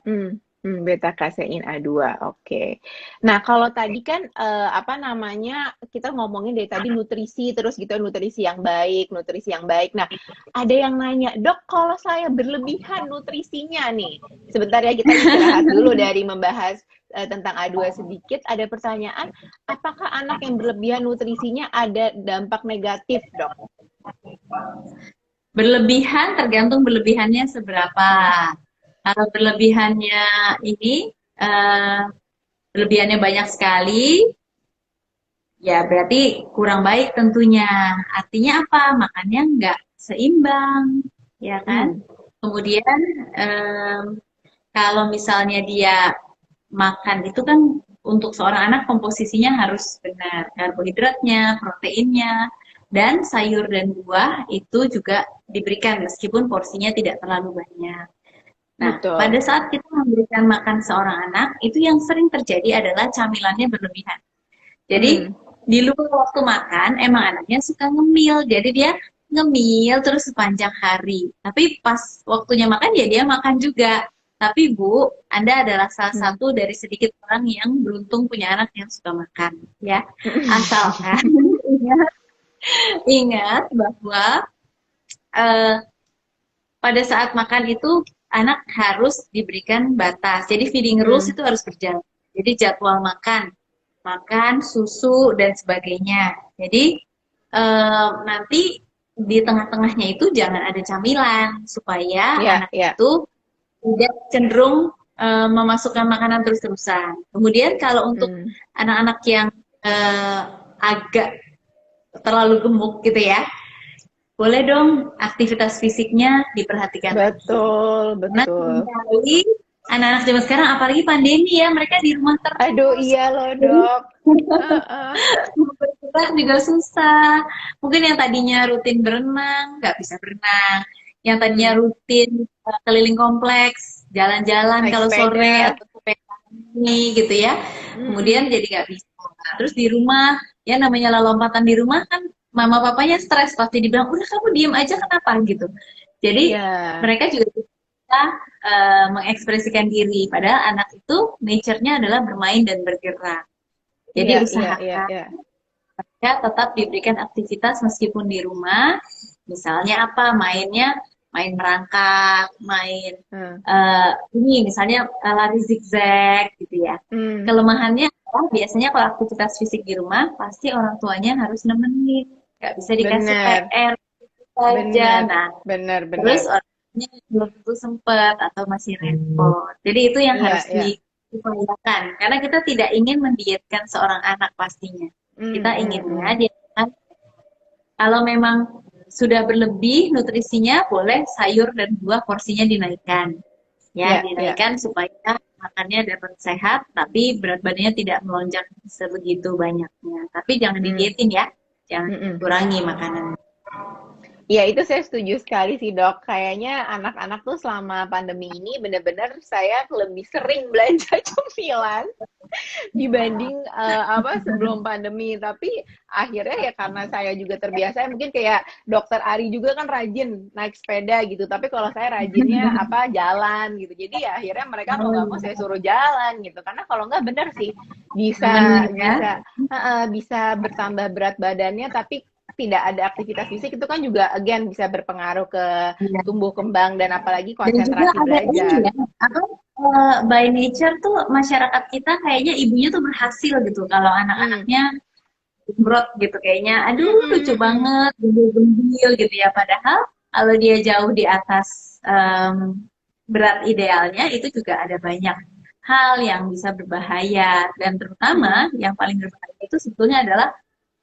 S1: Beta kasein A2, oke. Nah, kalau tadi kan apa namanya kita ngomongin dari tadi nutrisi terus gitu nutrisi yang baik, nutrisi yang baik. Nah, ada yang nanya, dok, kalau saya berlebihan nutrisinya nih, sebentar ya kita istirahat dulu dari membahas tentang A2 sedikit. Ada pertanyaan, apakah anak yang berlebihan nutrisinya ada dampak negatif, dok?
S2: Berlebihan tergantung berlebihannya seberapa. Kalau berlebihannya ini eh, berlebihannya banyak sekali, ya berarti kurang baik tentunya. Artinya apa? Makannya nggak seimbang, ya kan?
S1: Hmm.
S2: Kemudian em, kalau misalnya dia makan itu kan untuk seorang anak komposisinya harus benar, karbohidratnya, proteinnya, dan sayur dan buah itu juga diberikan meskipun porsinya tidak terlalu banyak. Nah, pada
S1: Betul.
S2: saat kita memberikan makan seorang anak, itu yang sering terjadi adalah camilannya berlebihan. Jadi,
S1: Hmm.
S2: di luar waktu makan, emang anaknya suka ngemil. Jadi dia ngemil terus sepanjang hari. Tapi pas waktunya makan, ya dia makan juga. Tapi Bu, Anda adalah salah
S1: Hmm.
S2: satu dari sedikit orang yang beruntung punya anak yang suka makan. Ya, asalkan ingat, ingat bahwa eh, pada saat makan itu anak harus diberikan batas. Jadi feeding rules
S1: Hmm.
S2: itu harus berjalan. Jadi jadwal makan, makan, susu dan sebagainya. Jadi nanti di tengah-tengahnya itu jangan ada camilan supaya
S1: Ya,
S2: anak
S1: ya.
S2: itu tidak cenderung memasukkan makanan terus-terusan. Kemudian kalau untuk
S1: Hmm.
S2: anak-anak yang eh, agak terlalu gemuk gitu ya, boleh dong aktivitas fisiknya diperhatikan lagi.
S1: Betul,
S2: Karena
S1: betul.
S2: seringkali anak-anak zaman sekarang, apalagi pandemi ya, mereka di rumah
S1: Aduh,
S2: terus.
S1: iya loh,
S2: Jadi
S1: dok. Heeh.
S2: mau bergerak juga susah. Mungkin yang tadinya rutin berenang, nggak bisa berenang. Yang tadinya
S1: Hmm.
S2: rutin keliling kompleks, jalan-jalan
S1: Naik
S2: kalau sore
S1: sepeda.
S2: atau sepeda ini gitu ya. Kemudian
S1: Mm-mm.
S2: jadi nggak bisa. Terus di rumah, ya namanya lompatan di rumah kan mama papanya stres pasti dibilang, udah kamu diem aja kenapa gitu. Jadi
S1: Ya,
S2: mereka juga bisa mengekspresikan diri. Padahal anak itu nature-nya adalah bermain dan bergerak. Jadi
S1: iya, iya, iya,
S2: usahakan
S1: iya.
S2: ya tetap diberikan aktivitas meskipun di rumah. Misalnya apa? Mainnya main merangkak, main
S1: Hmm.
S2: ini misalnya lari zigzag gitu ya.
S1: Hmm.
S2: Kelemahannya adalah biasanya kalau aktivitas fisik di rumah pasti orang tuanya harus nemenin, nggak bisa dikasih
S1: Bener,
S2: PR saja.
S1: bener,
S2: Nah,
S1: bener,
S2: terus
S1: bener.
S2: orangnya belum tentu sempat atau masih repot. Jadi itu yang
S1: Iya,
S2: harus
S1: iya.
S2: diupayakan. Karena kita tidak ingin mendietkan seorang anak pastinya.
S1: Hmm,
S2: Kita
S1: hmm,
S2: inginnya
S1: hmm.
S2: dia kan, kalau memang sudah berlebih nutrisinya, boleh sayur dan buah porsinya dinaikkan. Ya,
S1: Iya, iya.
S2: dinaikkan supaya makannya dapat sehat, tapi berat badannya tidak melonjak sebegitu banyaknya. Tapi jangan
S1: Hmm,
S2: didietin ya, jangan
S1: hmm, hmm.
S2: dikurangi makanan.
S1: Ya, itu saya setuju sekali sih, Dok. Kayaknya anak-anak tuh selama pandemi ini bener-bener saya lebih sering belanja cemilan dibanding apa sebelum pandemi. Tapi akhirnya ya karena saya juga terbiasa, mungkin kayak dokter Ari juga kan rajin naik sepeda gitu. Tapi kalau saya rajinnya apa jalan gitu. Jadi ya akhirnya mereka mau nggak mau saya suruh jalan gitu. Karena kalau nggak bener sih bisa
S2: Nemenin ya.
S1: bisa bisa bertambah berat badannya, tapi tidak ada aktivitas fisik itu kan juga again bisa berpengaruh ke
S2: Iya.
S1: tumbuh kembang dan apalagi
S2: Dan juga
S1: konsentrasi
S2: ada ini
S1: belajar.
S2: ya, apa by nature tuh masyarakat kita kayaknya ibunya tuh berhasil gitu kalau
S1: Hmm.
S2: anak-anaknya gembrot gitu kayaknya,
S1: Mm,
S2: aduh lucu
S1: mm, mm, mm.
S2: banget, gembil-gembil gitu ya. Padahal kalau dia jauh di atas berat idealnya itu juga ada banyak hal yang bisa berbahaya dan
S1: Mm.
S2: terutama yang paling berbahaya itu sebetulnya adalah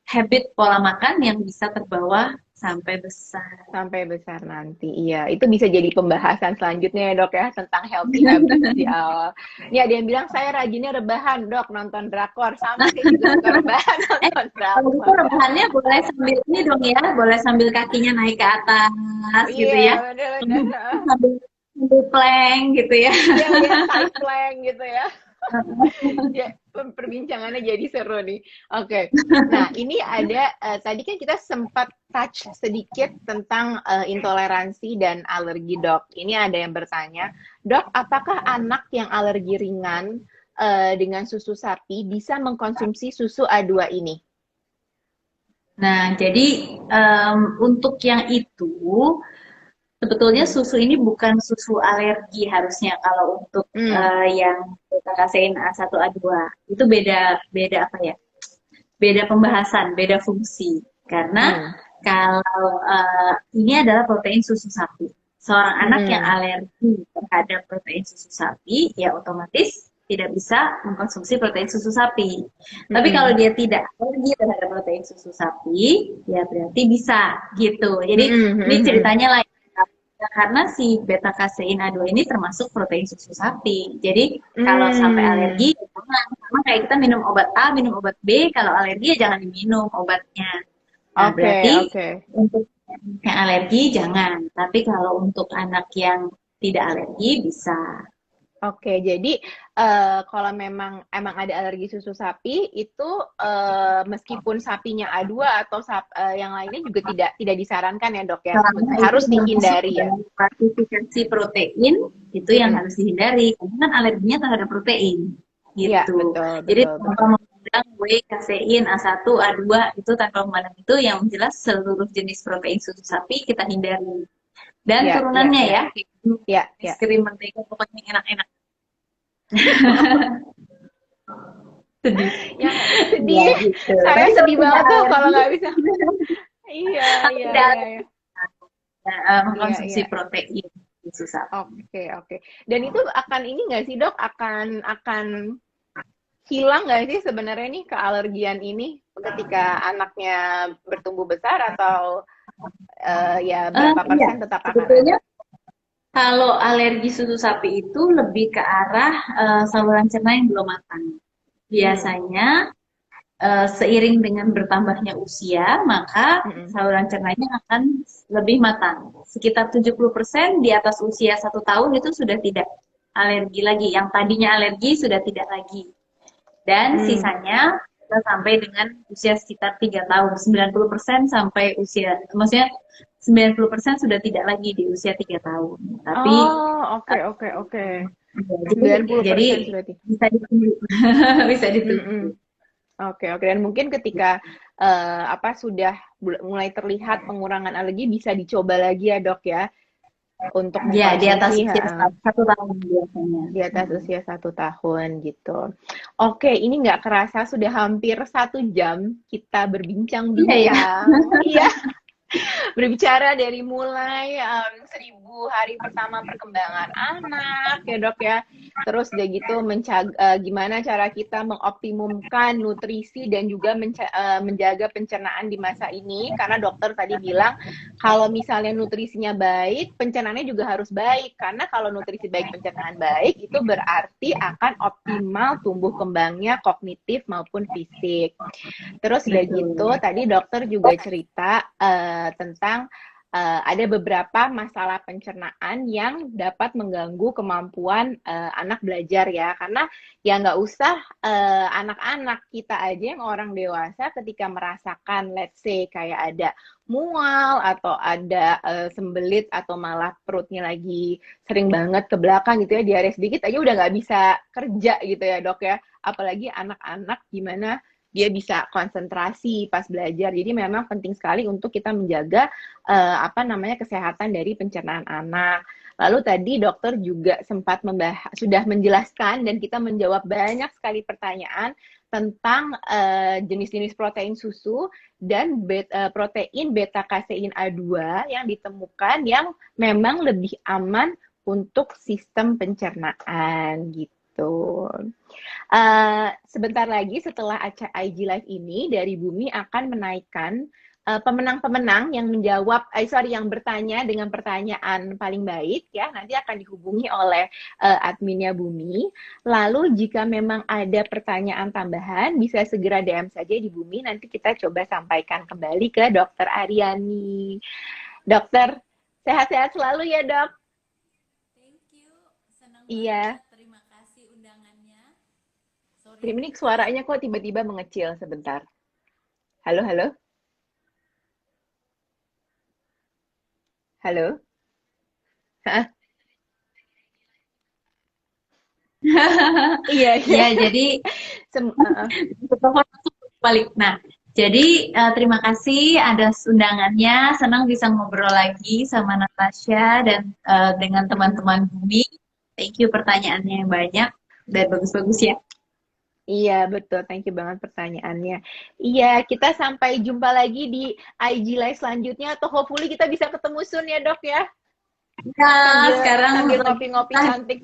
S2: habit pola makan yang bisa terbawa sampai besar.
S1: Sampai besar nanti, iya. Itu bisa jadi pembahasan selanjutnya ya dok ya, tentang healthy habits di awal. Ini ada yang bilang, saya rajinnya rebahan dok, nonton drakor. Sama, saya juga suka rebahan
S2: Eh,
S1: nonton
S2: kalau gitu
S1: drakor.
S2: rebahannya boleh sambil ini dong ya, boleh sambil kakinya naik ke atas gitu
S1: Iya,
S2: ya.
S1: bener-bener.
S2: Sambil, sambil plank gitu ya.
S1: Iya, iya, side plank gitu ya. Ya, Perbincangannya jadi seru nih. Oke. Nah, ini ada tadi kan kita sempat touch sedikit tentang intoleransi dan alergi, Dok. Ini ada yang bertanya, Dok, apakah anak yang alergi ringan dengan susu sapi bisa mengkonsumsi susu A2 ini?
S2: Nah, jadi untuk yang itu sebetulnya
S1: Hmm.
S2: susu ini bukan susu alergi harusnya kalau untuk
S1: Hmm.
S2: yang beta kasein A1 A2 itu beda beda apa ya? Beda pembahasan, beda fungsi. Karena
S1: Hmm.
S2: kalau ini adalah protein susu sapi. Seorang anak yang
S1: Hmm.
S2: alergi terhadap protein susu sapi, ya otomatis tidak bisa mengkonsumsi protein susu sapi. Tapi kalau
S1: Hmm.
S2: dia tidak alergi terhadap protein susu sapi, ya berarti bisa gitu. Jadi
S1: Hmm.
S2: ini
S1: Hmm. Hmm.
S2: ceritanya lain. Karena si beta kasein A2 ini termasuk protein susu sapi. Jadi kalau sampai
S1: Hmm.
S2: alergi, jangan. Sama kayak kita minum obat A, minum obat B, kalau alergi ya jangan diminum obatnya. Nah,
S1: Oke,
S2: berarti
S1: oke.
S2: untuk yang alergi jangan. Tapi kalau untuk anak yang tidak alergi bisa.
S1: Oke, jadi kalau memang emang ada alergi susu sapi itu meskipun sapinya A2 atau yang lainnya juga tidak disarankan ya, Dok ya.
S2: Selama itu
S1: Harus
S2: termasuk
S1: dihindari ya.
S2: dalam klasifikasi protein, itu yang
S1: Mm-mm.
S2: harus dihindari. Karena kan alerginya terhadap protein.
S1: Iya,
S2: Gitu.
S1: betul,
S2: Jadi
S1: betul,
S2: tanpa
S1: betul.
S2: memandang whey, kasein, A1, A2, itu tanpa memandang itu, yang jelas seluruh jenis protein susu sapi kita hindari. Dan
S1: Iya, iya,
S2: turunannya
S1: iya.
S2: ya,
S1: Iya,
S2: es
S1: iya.
S2: krim, mentega, pokoknya yang enak-enak. Sedih.
S1: Yang
S2: Iya
S1: sedih.
S2: gitu.
S1: Saya
S2: Tapi kalau
S1: sedih
S2: tidak
S1: banget tuh kalau
S2: alergi,
S1: nggak bisa. Iya,
S2: kalau
S1: iya,
S2: tidak
S1: iya,
S2: alergi,
S1: iya. Iya,
S2: mengkonsumsi
S1: iya.
S2: protein susu sapi.
S1: Oke, oke. Dan itu akan ini nggak sih, Dok? Akan hilang nggak sih sebenarnya nih kealergian ini ketika anaknya bertumbuh besar atau ya berapa
S2: Iya,
S1: persen tetap akan
S2: sebetulnya
S1: ada?
S2: kalau alergi susu sapi itu lebih ke arah saluran cerna yang belum matang.
S1: Hmm.
S2: Biasanya seiring dengan bertambahnya usia, maka
S1: Mm-mm.
S2: saluran cernanya akan lebih matang. Sekitar 70% di atas usia 1 tahun itu sudah tidak alergi lagi. Yang tadinya alergi sudah tidak lagi. Dan
S1: Hmm.
S2: sisanya kita sampai dengan usia sekitar 3 tahun. 90% sampai usia, maksudnya 90% sudah tidak lagi di usia 3 tahun. Tapi
S1: Oh, oke, oke, oke.
S2: jadi
S1: 90% sudah
S2: bisa ditunggu. Bisa
S1: Mm-mm.
S2: ditunggu.
S1: Oke, oke. Dan mungkin ketika apa sudah mulai terlihat pengurangan alergi bisa dicoba lagi ya, Dok ya, untuk
S2: Ya, di atas
S1: mengkonsumsi
S2: usia 1 tahun biasanya.
S1: di atas usia 1 tahun gitu. Oke, ini nggak kerasa sudah hampir 1 jam kita
S2: Iya ya.
S1: berbincang-bincang. Iya, berbicara dari mulai 1000 hari pertama perkembangan anak ya, Dok ya. Terus udah gitu gimana cara kita mengoptimumkan nutrisi dan juga menjaga pencernaan di masa ini, karena dokter tadi bilang kalau misalnya nutrisinya baik, pencernaannya juga harus baik, karena kalau nutrisi baik, pencernaan baik itu berarti akan optimal tumbuh kembangnya kognitif maupun fisik. Terus udah gitu,
S2: Betul.
S1: tadi dokter juga cerita tentang ada beberapa masalah pencernaan yang dapat mengganggu kemampuan anak belajar ya. Karena ya nggak usah anak-anak, kita aja yang orang dewasa ketika merasakan let's say kayak ada mual atau ada sembelit atau malah perutnya lagi sering banget ke belakang gitu ya, diare sedikit aja udah nggak bisa kerja gitu ya, Dok ya. Apalagi anak-anak gimana dia bisa konsentrasi pas belajar. Jadi memang penting sekali untuk kita menjaga apa namanya kesehatan dari pencernaan anak. Lalu tadi dokter juga sempat sudah menjelaskan dan kita menjawab banyak sekali pertanyaan tentang jenis-jenis protein susu dan protein beta kasein A2 yang ditemukan yang memang lebih aman untuk sistem pencernaan gitu. Sebentar lagi setelah IG Live ini dari Bumi akan menaikkan pemenang-pemenang yang menjawab, yang bertanya dengan pertanyaan paling baik ya, nanti akan dihubungi oleh adminnya Bumi. Lalu jika memang ada pertanyaan tambahan, bisa segera DM saja di Bumi, nanti kita coba sampaikan kembali ke Dokter Aryani. Dokter, sehat-sehat selalu ya, Dok.
S3: Thank you, senang
S1: Iya.
S3: banget. Terima kasih undangannya. Sorry
S1: Triminik suaranya kok tiba-tiba mengecil sebentar. Halo, halo, halo. Hah? Iya, iya.
S2: Ya, jadi balik. Nah, jadi terima kasih atas undangannya. Senang bisa ngobrol lagi sama Natasha dan dengan teman-teman Bumi. Thank you pertanyaannya yang banyak dan bagus-bagus ya.
S1: Iya, betul. Thank you banget pertanyaannya. Iya, kita sampai jumpa lagi di IG Live selanjutnya atau hopefully kita bisa ketemu soon ya, Dok ya.
S2: Ya,
S1: Sambil
S2: sekarang
S1: sambil
S2: lagi
S1: ngopi-ngopi cantik.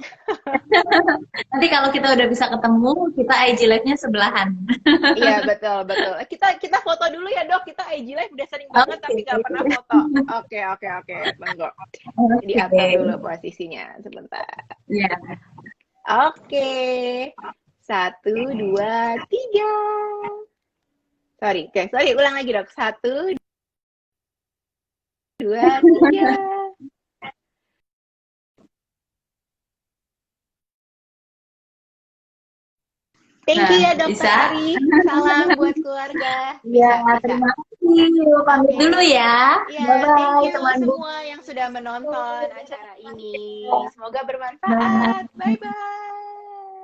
S2: nanti kalau kita udah bisa ketemu, kita IG Live-nya sebelahan.
S1: Iya, betul, betul. Kita foto dulu ya, Dok. Kita IG Live udah sering banget tapi nggak pernah
S2: Oke.
S1: foto. Oke, oke, oke. Monggo. Diatur dulu posisinya sebentar.
S2: Ya.
S1: Oke. 1, 2, 3. Sorry, oke. Sorry, ulang lagi, Dok. 1, 2, 3. Thank you ya, Dokter
S2: Bisa.
S1: Ari. Salam buat keluarga.
S2: Ya,
S1: Bisa, bisa.
S2: terima kasih. Pamit
S1: Oke.
S2: dulu ya.
S1: Ya, thank
S2: Bye-bye,
S1: you
S2: teman Bu.
S1: semua yang sudah menonton acara ini. Semoga
S2: Bye.
S1: bermanfaat. Bye-bye.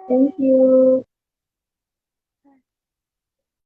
S2: Thank you.